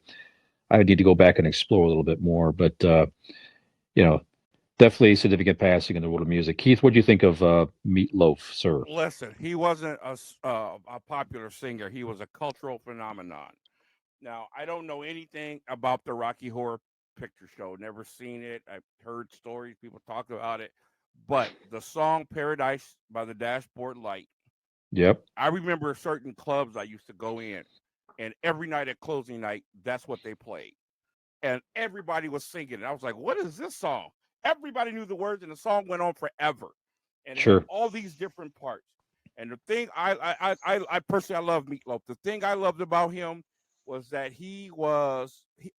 I need to go back and explore a little bit more. But, definitely significant passing in the world of music. Keith, what do you think of Meatloaf, sir? Listen, he wasn't a popular singer. He was a cultural phenomenon. Now, I don't know anything about the Rocky Horror Picture Show. Never seen it. I've heard stories. People talk about it. But the song Paradise by the Dashboard Light. Yep. I remember certain clubs I used to go in, and every night at closing night, that's what they played. And everybody was singing it. I was like, what is this song? Everybody knew the words, and the song went on forever. And sure. All these different parts. And the thing I personally, I love Meatloaf. The thing I loved about him was that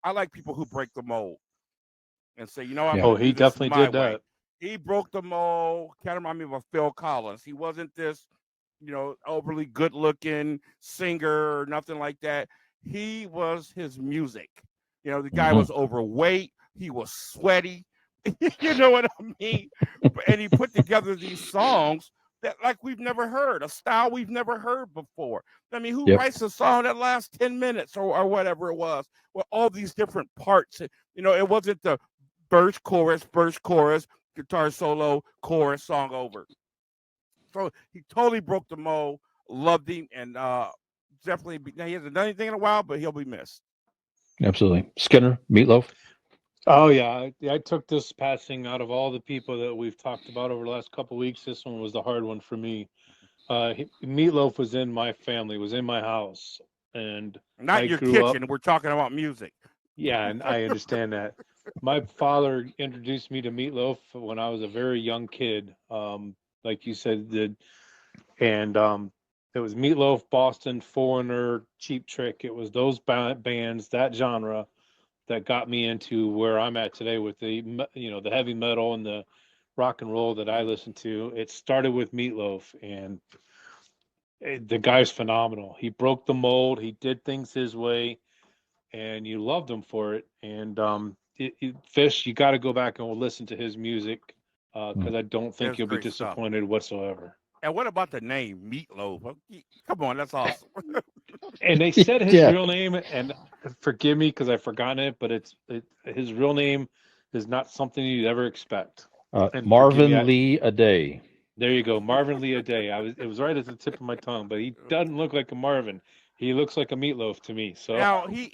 I like people who break the mold and say, you know, I'm Yeah. going Oh, to he do this definitely my did way. that. He broke the mold. Kind of remind me of a Phil Collins. He wasn't this, overly good looking singer or nothing like that. He was his music. The guy Mhm. was overweight. He was sweaty. You know what I mean? And he put together these songs that like we've never heard, a style we've never heard before. I mean, who Yep. writes a song that lasts 10 minutes or whatever it was with all these different parts? It wasn't the verse, chorus, guitar solo, chorus, song over. So he totally broke the mold, loved him, and definitely, now he hasn't done anything in a while, but he'll be missed. Absolutely. Skinner, Meatloaf. Oh yeah, I took this passing out of all the people that we've talked about over the last couple of weeks. This one was the hard one for me. Meatloaf was in my family, was in my house, and Not I your grew up. kitchen. We're talking about music. Yeah, and I understand that. My father introduced me to Meatloaf when I was a very young kid. Like you said, and it was Meatloaf, Boston, Foreigner, Cheap Trick. It was those bands, that genre, that got me into where I'm at today with the heavy metal and the rock and roll that I listen to. It started with Meatloaf, and the guy's phenomenal. He broke the mold. He did things his way, and you loved him for it. And Fish, you got to go back and listen to his music because I don't think That's you'll be great stuff. disappointed whatsoever. And what about the name Meatloaf? Come on, that's awesome. And they said his Yeah. real name, and forgive me because I've forgotten it, but his real name is not something you'd ever expect. And forgive me, Marvin Lee Aday. there you go, Marvin Lee Day. It was right at the tip of my tongue, but he doesn't look like a Marvin. He looks like a Meatloaf to me. So Now did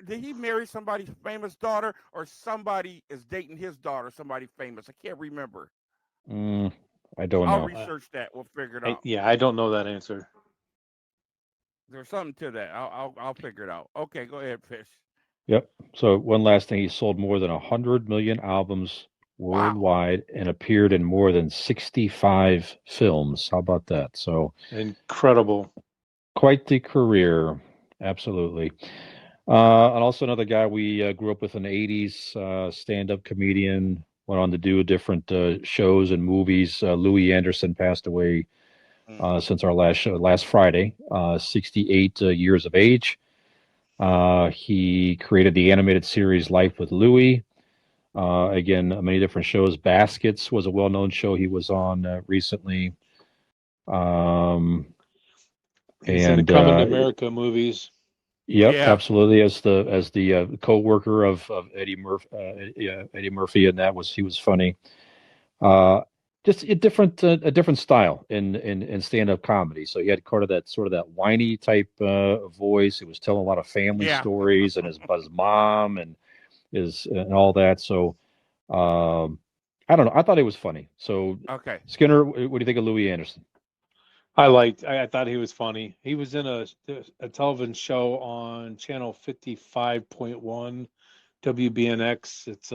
he marry somebody's famous daughter or somebody is dating his daughter, somebody famous? I can't remember. I don't I'll know. research that. We'll figure it out. I don't know that answer. There's something to that. I'll figure it out. Okay, go ahead, Fish. Yep. So one last thing, he sold more than 100 million albums Wow. worldwide and appeared in more than 65 films. How about that? So Incredible. quite the career. Absolutely. And also another guy we grew up with in the 80s, stand-up comedian, went on to do different shows and movies. Louie Anderson passed away since our last show, last Friday, 68 years of age. He created the animated series Life with Louie. Again, many different shows. Baskets was a well-known show he was on recently. He's in the And Coming to America movies. Yep, Yeah. absolutely. As the co-worker of Eddie Murphy, and he was funny. Uh, just a different style in stand-up comedy. So he had sort of that whiny type voice. He was telling a lot of family Yeah. stories and about his mom and all that. So I don't know. I thought it was funny. So Okay. Skinner, what do you think of Louis Anderson? I thought he was funny. He was in a television show on channel 55.1 WBNX. It's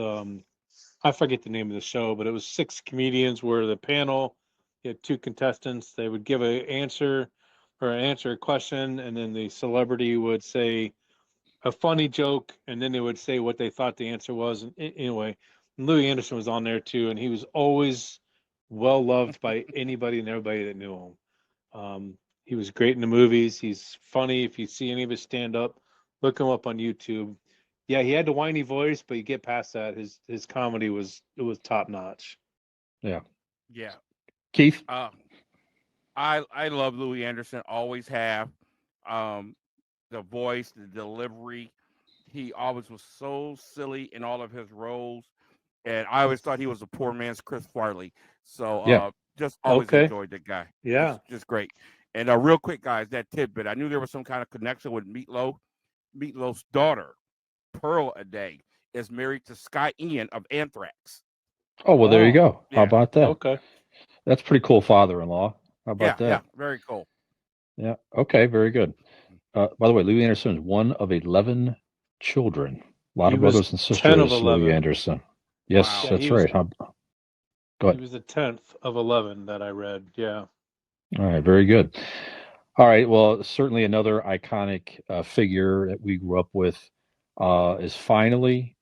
I forget the name of the show, but it was six comedians where the panel, you had two contestants, they would give an answer a question, and then the celebrity would say a funny joke, and then they would say what they thought the answer was. And anyway, Louis Anderson was on there too, and he was always well loved by anybody and everybody that knew him. He was great in the movies. He's funny. If you see any of his stand up, look him up on YouTube. Yeah, he had the whiny voice, but you get past that, his comedy was top notch. Yeah, Yeah. Keith. I love Louis Anderson. Always have. The voice, the delivery. He always was so silly in all of his roles, and I always thought he was a poor man's Chris Farley. So Yeah. just always Okay. enjoyed that guy. Yeah. Just great. And real quick, guys, that tidbit. I knew there was some kind of connection with Meatloaf. Meatloaf's daughter, Pearl Aday, is married to Sky Ian of Anthrax. Oh well, there you Oh, go. How Yeah. about that? okay. That's pretty cool, father-in-law. How about Yeah. that? Very cool. Yeah. Okay. Very good. By the way, Louis Anderson is one of 11 children. A lot He of was brothers and 10 of sisters. Louis 11. Anderson. Yes, Wow. Yeah, that's right. Go he ahead. was the 10th of 11 that I read. Yeah. All right. Very good. All right. Well, certainly another iconic figure that we grew up with is finally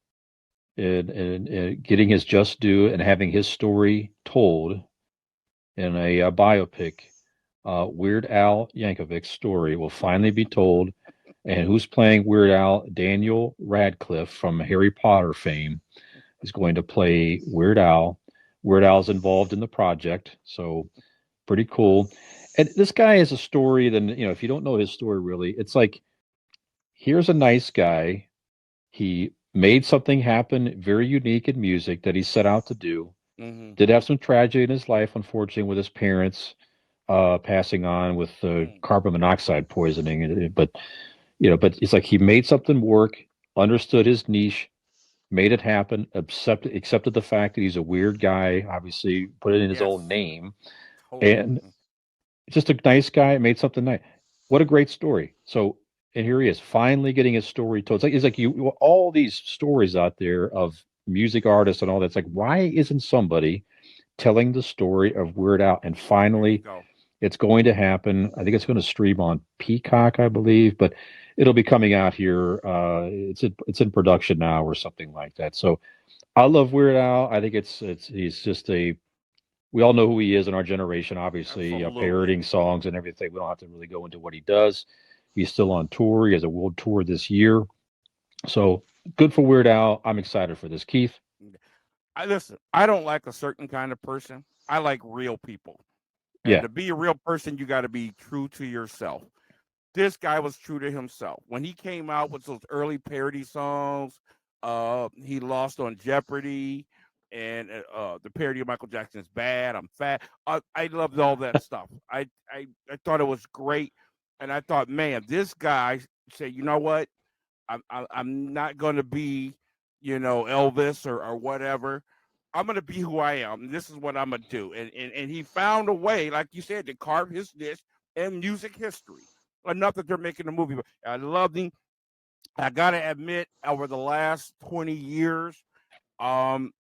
in getting his just due and having his story told in a biopic. Weird Al Yankovic's story will finally be told. And who's playing Weird Al? Daniel Radcliffe from Harry Potter fame is going to play Weird Al. Weird Al's involved in the project, so pretty cool. And this guy has a story. Then if you don't know his story really, it's like here's a nice guy. He made something happen very unique in music that he set out to do. Mm-hmm. Did have some tragedy in his life, unfortunately, with his parents passing on with carbon monoxide poisoning. But it's like he made something work, understood his niche, made it happen, accepted the fact that he's a weird guy, obviously put it in his Yes. own name, Totally. and just a nice guy, made something nice. What a great story. So, and here he is, finally getting his story told. It's like you all these stories out there of music artists and all that. It's like, why isn't somebody telling the story of Weird Al? And There you finally, go. it's going to happen. I think it's going to stream on Peacock, I believe, but it'll be coming out here. It's in production now or something like that. So I love Weird Al. I think he's just a. We all know who he is in our generation. Obviously, Absolutely. parroting songs and everything. We don't have to really go into what he does. He's still on tour. He has a world tour this year. So good for Weird Al. I'm excited for this. Keith. Listen, I don't like a certain kind of person. I like real people. And Yeah. to be a real person, you got to be true to yourself. This guy was true to himself. When he came out with those early parody songs, he lost on Jeopardy, and the parody of Michael Jackson's "Bad." I'm fat. I loved all that stuff. I thought it was great, and I thought, man, this guy said, you know what? I'm not going to be, Elvis or whatever. I'm going to be who I am. This is what I'm going to do. And he found a way, like you said, to carve his niche in music history. Enough that they're making a movie. But I love him. I got to admit, over the last 20 years, um,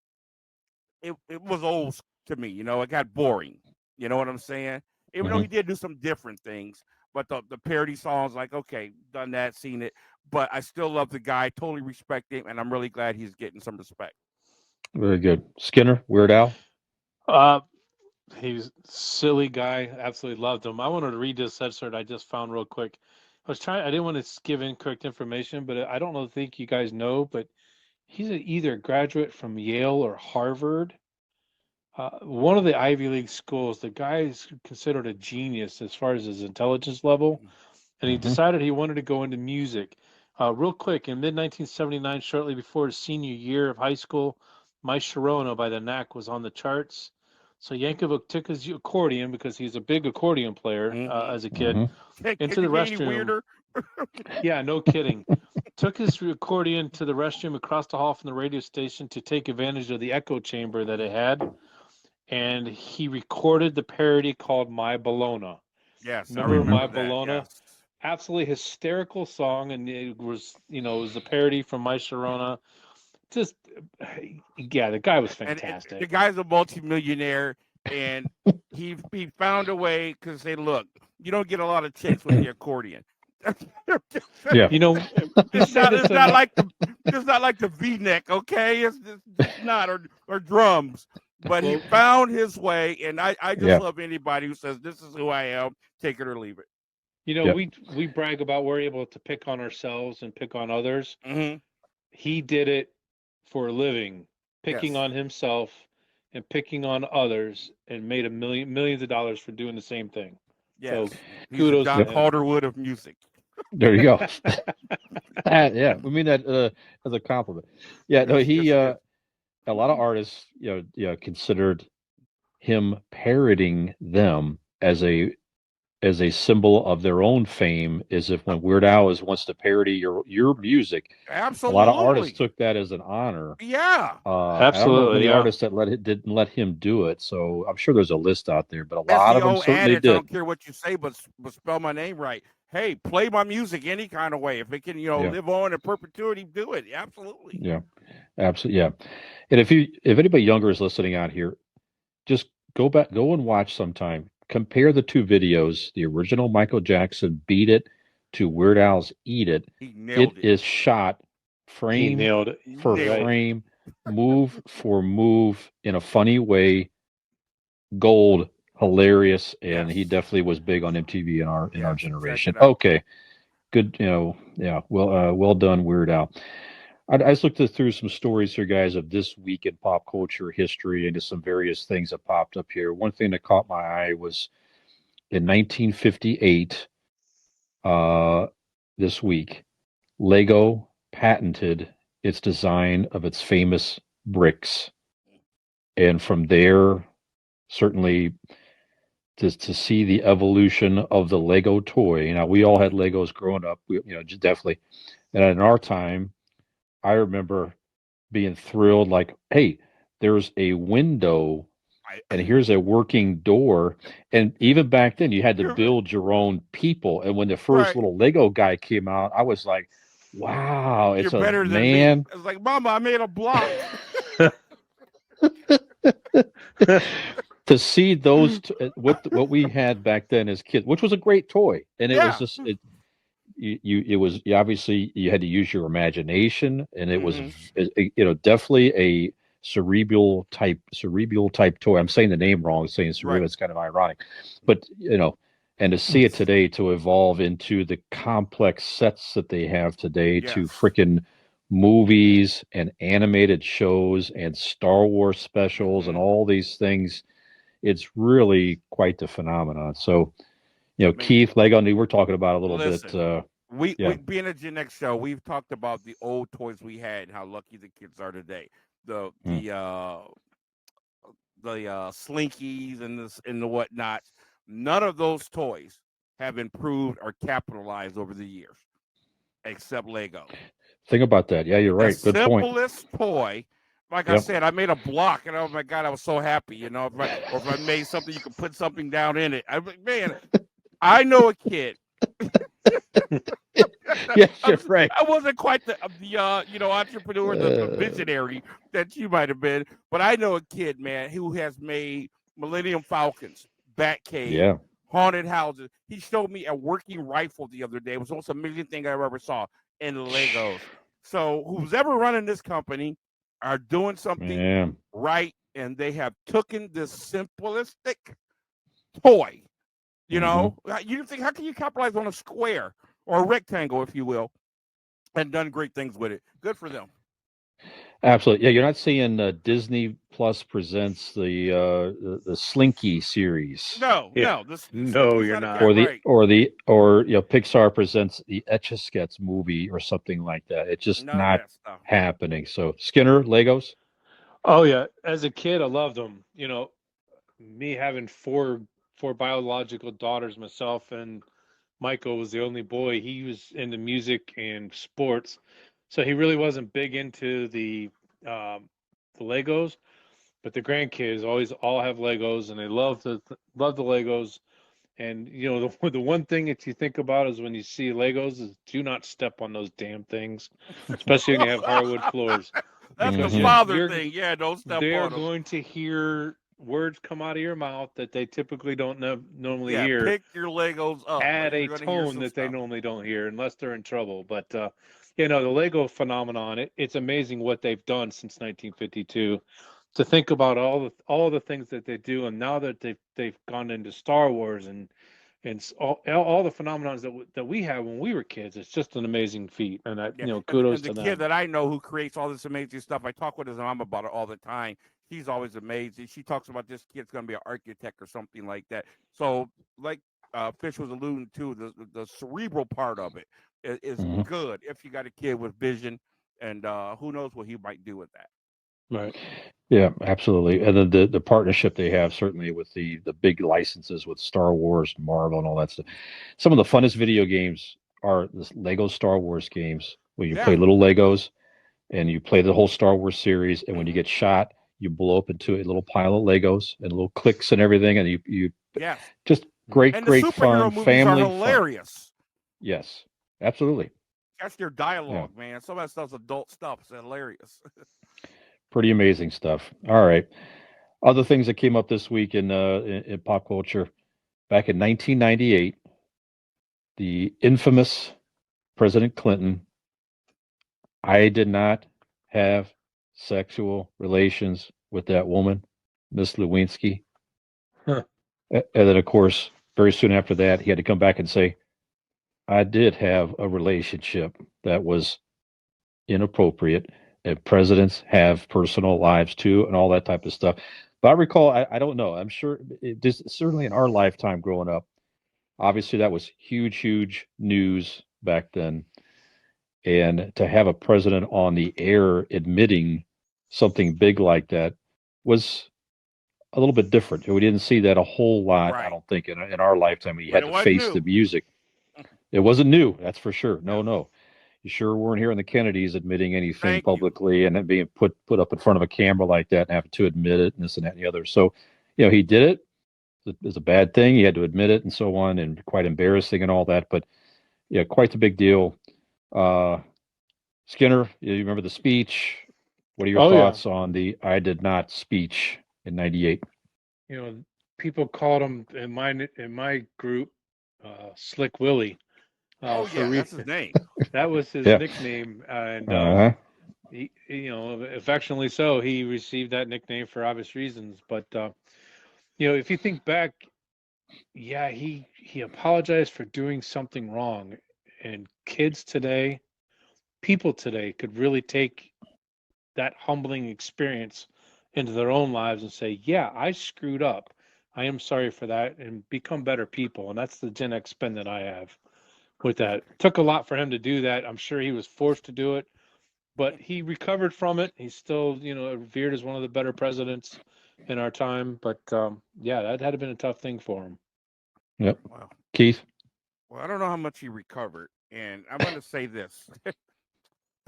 it was old to me. It got boring. You know what I'm saying? Even though he Mhm. did do some different things, but the parody songs, like, okay, done that, seen it. But I still love the guy, totally respect him, and I'm really glad he's getting some respect. Very good. Skinner. Weird Al. Uh, he's silly guy. Absolutely loved him. I wanted to read this excerpt I just found real quick. I didn't want to give incorrect information, but I don't know, think you guys know, but he's either a graduate from Yale or Harvard. One of the Ivy League schools. The guy is considered a genius as far as his intelligence level, and he Mhm. decided he wanted to go into music. Real quick, in mid 1979, shortly before his senior year of high school, My Sharona by the Knack was on the charts. So Yankovic took his accordion, because he's a big accordion player Mm-hmm. as a kid, Mhm. into Can the you get any restroom. weirder? Yeah, no kidding. Took his accordion to the restroom across the hall from the radio station to take advantage of the echo chamber that it had, and he recorded the parody called My Bologna. Yes, I Remember My remember that. Bologna? Yes. Absolutely hysterical song, and it was a parody from My Sharona. Just, yeah, the guy was And the fantastic. guy's a multimillionaire, and he found a way because they look. You don't get a lot of chicks with the accordion. Yeah. You know, we It's say not. this It's not enough. like the V-neck. Okay, it's just not or drums. But he Well, found his way, and I just Yeah. love anybody who says this is who I am. Take it or leave it. Yeah. we brag about we're able to pick on ourselves and pick on others. Mm-hmm. He did it for a living, picking Yes. on himself and picking on others, and made millions of dollars for doing the same thing. So Yes. He's the kudos to John Yep. him. Calderwood of music. There you go. Yeah, we mean that as a compliment. Yeah, no, Yes. he Yes, it is. a lot of artists, considered him parroting them as a symbol of their own fame, as if when Weird Al wants to parody your music, a lot of artists Absolutely. took that as an honor. Yeah. I don't know of Absolutely, any yeah. artists that didn't let him do it. So I'm sure there's a list out there, but a That's lot the of them old certainly adage. I did. don't care what you say, but spell my name right. Hey, play my music any kind of way. If it can, Yeah, live on in perpetuity, do it. Absolutely. yeah, absolutely, yeah. And if anybody younger is listening out here, just go and watch sometime. compare the two videos, the original Michael Jackson Beat It to Weird Al's Eat It. He It nailed it. is shot He frame nailed it. for Nailed it. frame, move for move in a funny way. Gold, hilarious, and he Yes. definitely was big on MTV in our Yes, check generation. it out. Okay, good. Yeah. Well done, Weird Al. I just looked through some stories here, guys, of this week in pop culture history and just some various things that popped up here. One thing that caught my eye was in 1958, this week, Lego patented its design of its famous bricks. And from there, certainly to see the evolution of the Lego toy. Now, we all had Legos growing up, just definitely. And in our time, I remember being thrilled, like, hey, there's a window and here's a working door. And even back then, you had to build your own people. And when the first Right. little Lego guy came out, I was like, wow, You're it's a better than me. man. It's like, Mama, I made a block. To see those, what we had back then as kids, which was a great toy. And it was Yeah. just, you obviously you had to use your imagination, and it was Mhm. definitely a cerebral type toy. I'm saying the name wrong, saying cerebral. Right. It's kind of ironic, but and to see it today to evolve into the complex sets that they have today, to Yes. freaking movies and animated shows and Star Wars specials and Mhm. all these things, it's really quite the phenomenon. So I mean, Keith, Lego, we're talking about a little bit. listen, we Yeah. being a Gen X show, we've talked about the old toys we had and how lucky the kids are today. The Mm. slinkies and the whatnot. None of those toys have improved or capitalized over the years, except Lego. Think about that. Yeah, you're The right. Good point. simplest toy. Like I Yep. said, I made a block, and oh my god, I was so happy. If I made something, you could put something down in it. I'm like, man, I know a kid. Yes, you're right. I wasn't quite the entrepreneur, the visionary that you might have been, but I know a kid, man, who has made Millennium Falcons, Batcave, Yeah. haunted houses. He showed me a working rifle the other day. It was the most amazing thing I ever saw in Legos. So who's ever running this company are doing something Man. right, and they have taken this simplistic toy. You know, you think, how can you capitalize on a square or a rectangle, if you will, and done great things with it? Good for them. Absolutely. Yeah, you're not seeing Disney Plus presents the Slinky series, No, Yeah. no, this No, Slinky's you're not not. yeah, or right. Pixar presents the Etch a Sketch movie or something like that. It's just None of not that stuff. happening. So Skinner, Legos. Oh yeah, as a kid, I loved them. Me having four biological daughters myself, and Michael was the only boy. He was into music and sports, so he really wasn't big into the Legos. But the grandkids always all have Legos, and they love the Legos. And the one thing that you think about is when you see Legos is do not step on those damn things, especially when you have hardwood floors, That's the because father thing. Yeah, don't step they are on them. going to hear words come out of your mouth that they typically don't normally Yeah, hear pick your Legos up. at a You're going to hear tone some that they stuff. normally don't hear unless they're in trouble. But the Lego phenomenon, it's amazing what they've done since 1952. To think about all the things that they do, and now that they've gone into Star Wars and all the phenomenons that we had when we were kids, it's just an amazing feat. And Yeah, kudos and the to kid them. that I know who creates all this amazing stuff, I talk with his mom about it all the time. He's always amazing. She talks about this kid's going to be an architect or something like that. So, like Fish was alluding to, the cerebral part of it is Mhm. good if you got a kid with vision, and who knows what he might do with that. Right. Yeah, absolutely. And then the partnership they have certainly with the big licenses with Star Wars, Marvel, and all that stuff. Some of the funnest video games are the Lego Star Wars games where you Yeah. play little Legos and you play the whole Star Wars series. And when you Mhm. get shot, you blow up into a little pile of Legos and little clicks and everything. And you Yes. just great, And the great fun, superhero movies are family fun. hilarious. Yes, absolutely. That's their Yeah, dialogue, man. Some of that stuff's adult stuff. It's hilarious. pretty amazing stuff. All right. Other things that came up this week in pop culture. back in 1998, the infamous President Clinton, I did not have sexual relations with that woman, Miss Lewinsky. Huh. And then, of course, very soon after that, he had to come back and say, I did have a relationship that was inappropriate. And presidents have personal lives too, and all that type of stuff. But I recall, I don't know. I'm sure certainly in our lifetime growing up, obviously that was huge, huge news back then. And to have a president on the air admitting something big like that was a little bit different. We didn't see that a whole lot, I Right. don't think, in our lifetime. You But had it to wasn't face the new. music. It wasn't new, that's for sure. No, Yeah. no. You sure weren't hearing the Kennedys admitting anything Thank you. publicly and then being put up in front of a camera like that and having to admit it and this and that and the other. So, he did it. It's a bad thing. He had to admit it and so on, and quite embarrassing and all that. But yeah, quite the big deal. Skinner, you remember the speech? What are your Oh, yeah. thoughts on the I did not speech in '98? People called him in my group, Slick Willie. Oh for yeah, re- that's his name. that was his Yeah. nickname, and Uh-huh. he, affectionately so, he received that nickname for obvious reasons. But if you think back, yeah, he apologized for doing something wrong, and kids today, people today, could really take that humbling experience into their own lives and say, yeah, I screwed up. I am sorry for that, and become better people. And that's the Gen X spin that I have with that. It took a lot for him to do that. I'm sure he was forced to do it, but he recovered from it. He's still, revered as one of the better presidents in our time. But yeah, that had been a tough thing for him. Yep. Wow. Keith? Well, I don't know how much he recovered, and I'm going to say this: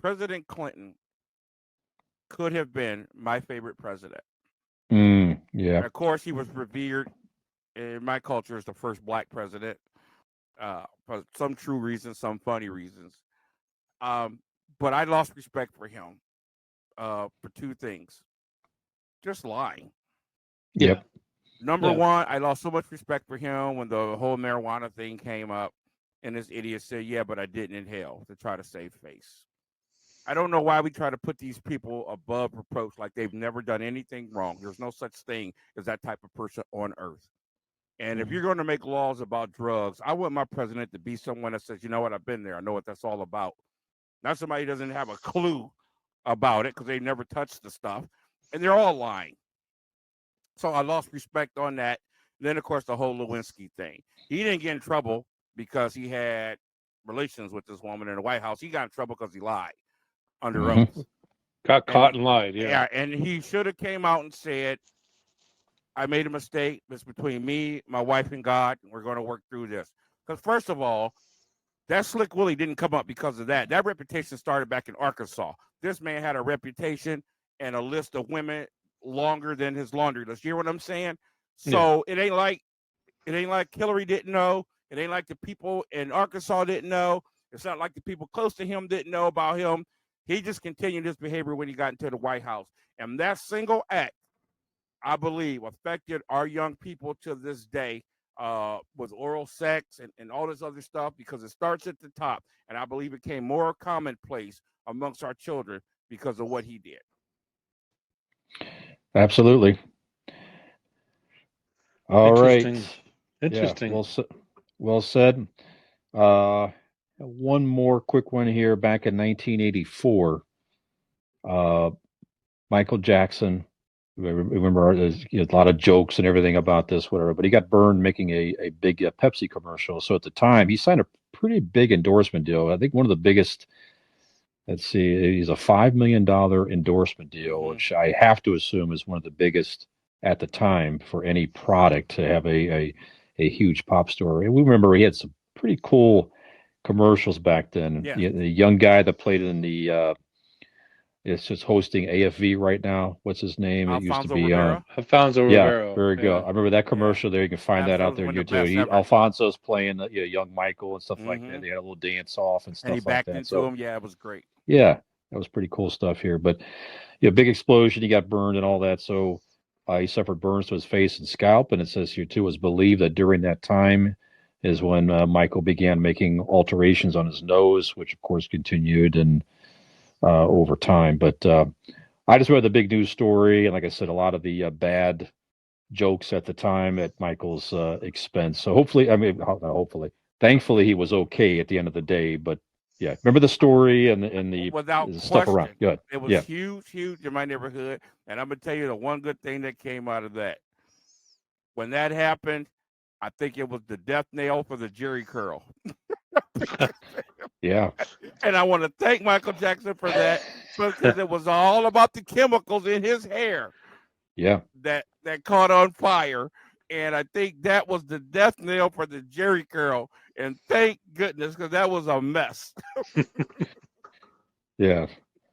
President Clinton could have been my favorite president. Yeah. Of course, he was revered in my culture as the first black president, for some true reasons, some funny reasons. But I lost respect for him for two things: just lying. Yep. Number Yeah. one, I lost so much respect for him when the whole marijuana thing came up, and this idiot said, "Yeah, but I didn't inhale," to try to save face. I don't know why we try to put these people above reproach like they've never done anything wrong. There's no such thing as that type of person on earth. And if you're going to make laws about drugs, I want my president to be someone that says, you know what, I've been there. I know what that's all about. Not somebody who doesn't have a clue about it because they never touched the stuff. And they're all lying. So I lost respect on that. Then, of course, the whole Lewinsky thing. He didn't get in trouble because he had relations with this woman in the White House. He got in trouble because he lied under Mhm. oath. Got And caught he, and lied. Yeah. yeah, and he should have came out and said, I made a mistake. It's between me, my wife, and God. And we're going to work through this. Because first of all, that Slick Willie didn't come up because of that. That reputation started back in Arkansas. This man had a reputation and a list of women longer than his laundry list. You hear what I'm saying? So it ain't like Hillary didn't know. It ain't like the people in Arkansas didn't know. It's not like the people close to him didn't know about him. He just continued his behavior when he got into the White House. And that single act, I believe, affected our young people to this day with oral sex and all this other stuff because it starts at the top. And I believe it became more commonplace amongst our children because of what he did. Absolutely. All right. Interesting. Yeah, well said. One more quick one here. Back in 1984, Michael Jackson. Remember, there's a lot of jokes and everything about this, whatever. But he got burned making a big Pepsi commercial. So at the time, he signed a pretty big endorsement deal. I think one of the biggest. Let's see, he's a $5 million endorsement deal, which I have to assume is one of the biggest at the time for any product to have a huge pop store. And we remember he had some pretty cool commercials back then. Yeah. The young guy that played in the it's just hosting AFV right now. What's his name? It used to Alfonso be Rivera. Alfonso yeah, Rivero. very good. Yeah. I remember that commercial there. You can find that out there on Absolutely one of the YouTube. best ever. Alfonso's playing young Michael and stuff like that. They had a little dance off and And he stuff like backed that. into So him. Yeah, it was great. yeah, that was pretty cool stuff here. But big explosion. He got burned and all that. So He suffered burns to his face and scalp, and it says here too, it was believed that during that time is when Michael began making alterations on his nose, which of course continued and over time. But I just read the big news story, and like I said, a lot of the bad jokes at the time at Michael's expense. So hopefully, I mean, not hopefully, thankfully, he was okay at the end of the day. But yeah, remember the story and the Without stuff around. question, Good. it was Yeah. huge in my neighborhood. And I'm gonna tell you the one good thing that came out of that. When that happened, I think it was the death nail for the Jerry curl. Yeah. And I want to thank Michael Jackson for that because it was all about the chemicals in his hair Yeah. that caught on fire. And I think that was the death nail for the Jerry curl. And thank goodness, because that was a mess. Yeah.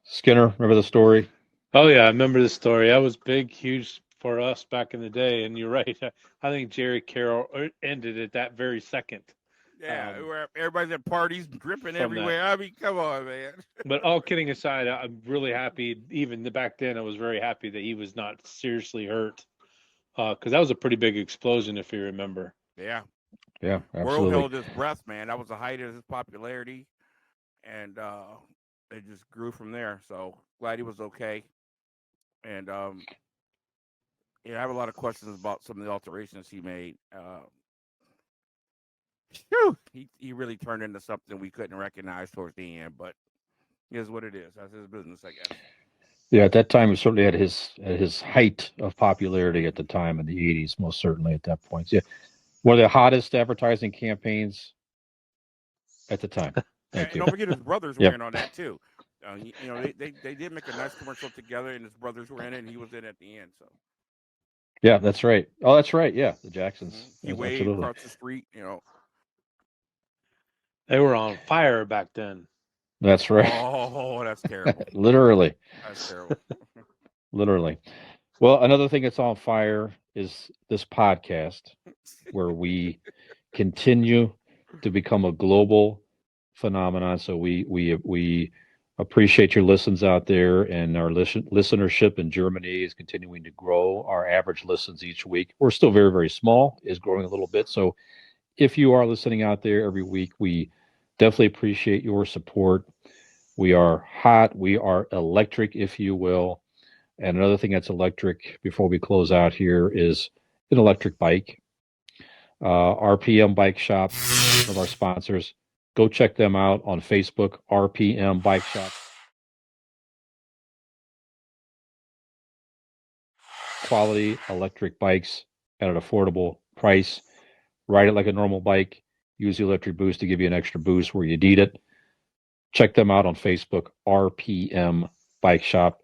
Skinner, remember the story? Oh yeah, I remember the story. That was big, huge for us back in the day. And you're right. I think Jerry Carroll ended it that very second. Yeah, where everybody's at parties dripping From that. everywhere. I mean, come on, man. But all kidding aside, I'm really happy. Even back then, I was very happy that he was not seriously hurt, because that was a pretty big explosion, if you remember. Yeah. Yeah, World absolutely. held his breath, man. That was the height of his popularity. And it just grew from there. So glad he was okay. And yeah, I have a lot of questions about some of the alterations he made. He really turned into something we couldn't recognize towards the end, but here's what it is. That's his business, I guess. Yeah, at that time, he certainly had his height of popularity at the time in the '80s, most certainly at that point. Yeah, one of the hottest advertising campaigns at the time. Yeah, Thank and you. don't forget his brothers were Yep. in on that too. You know, they did make a nice commercial together, and his brothers were in it, and he was in at the end. So Yeah, that's right. Oh, that's right. Yeah, the Jacksons. he Yes, waved absolutely. across the street. You know, They were on fire back then. That's right. oh, that's terrible. Literally. That's terrible. Literally. Well, another thing that's on fire is this podcast, where we continue to become a global phenomenon. So we appreciate your listens out there, and our listenership in Germany is continuing to grow. Our average listens each week, we're still very, very small, is growing a little bit. So if you are listening out there every week, we definitely appreciate your support. We are hot, we are electric, if you will. And another thing that's electric before we close out here is an electric bike. RPM Bike Shop, one of our sponsors. Go check them out on Facebook, RPM Bike Shop. Quality electric bikes at an affordable price. Ride it like a normal bike. Use the electric boost to give you an extra boost where you need it. Check them out on Facebook, RPM Bike Shop.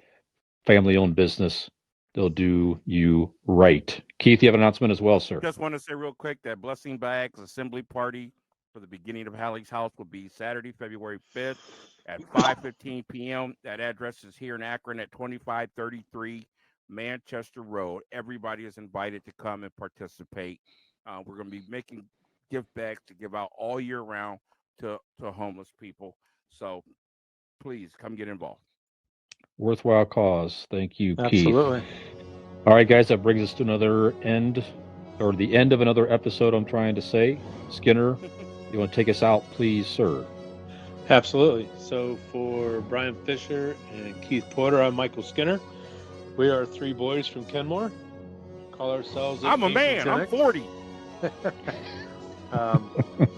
Family-owned business. They'll do you right. Keith, you have an announcement as well, sir. Just want to say real quick that Blessing Bags assembly party for the beginning of Hallie's house will be Saturday, February 5th at 5:15 p.m. That address is here in Akron at 2533 Manchester Road. Everybody is invited to come and participate. We're going to be making gift bags to give out all year round to homeless people. So please come get involved. Worthwhile cause. Thank you, Absolutely. Keith. All right, guys, that brings us to another end, or the end of another episode, I'm trying to say. Skinner, you want to take us out, please, sir? Absolutely. So for Brian Fisher and Keith Porter, I'm Michael Skinner. We are three boys from Kenmore. Call ourselves. I'm a man. I'm 40.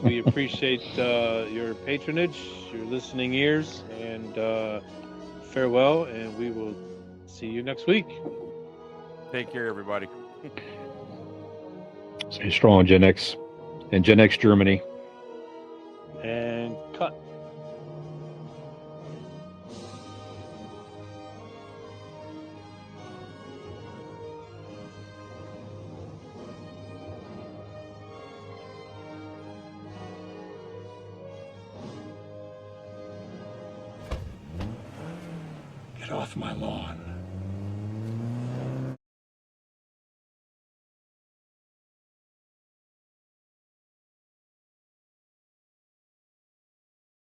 We appreciate your patronage, your listening ears, and farewell. And we will see you next week. Take care, everybody. Stay strong, Gen X, and Gen X Germany. And cut. Get off my lawn.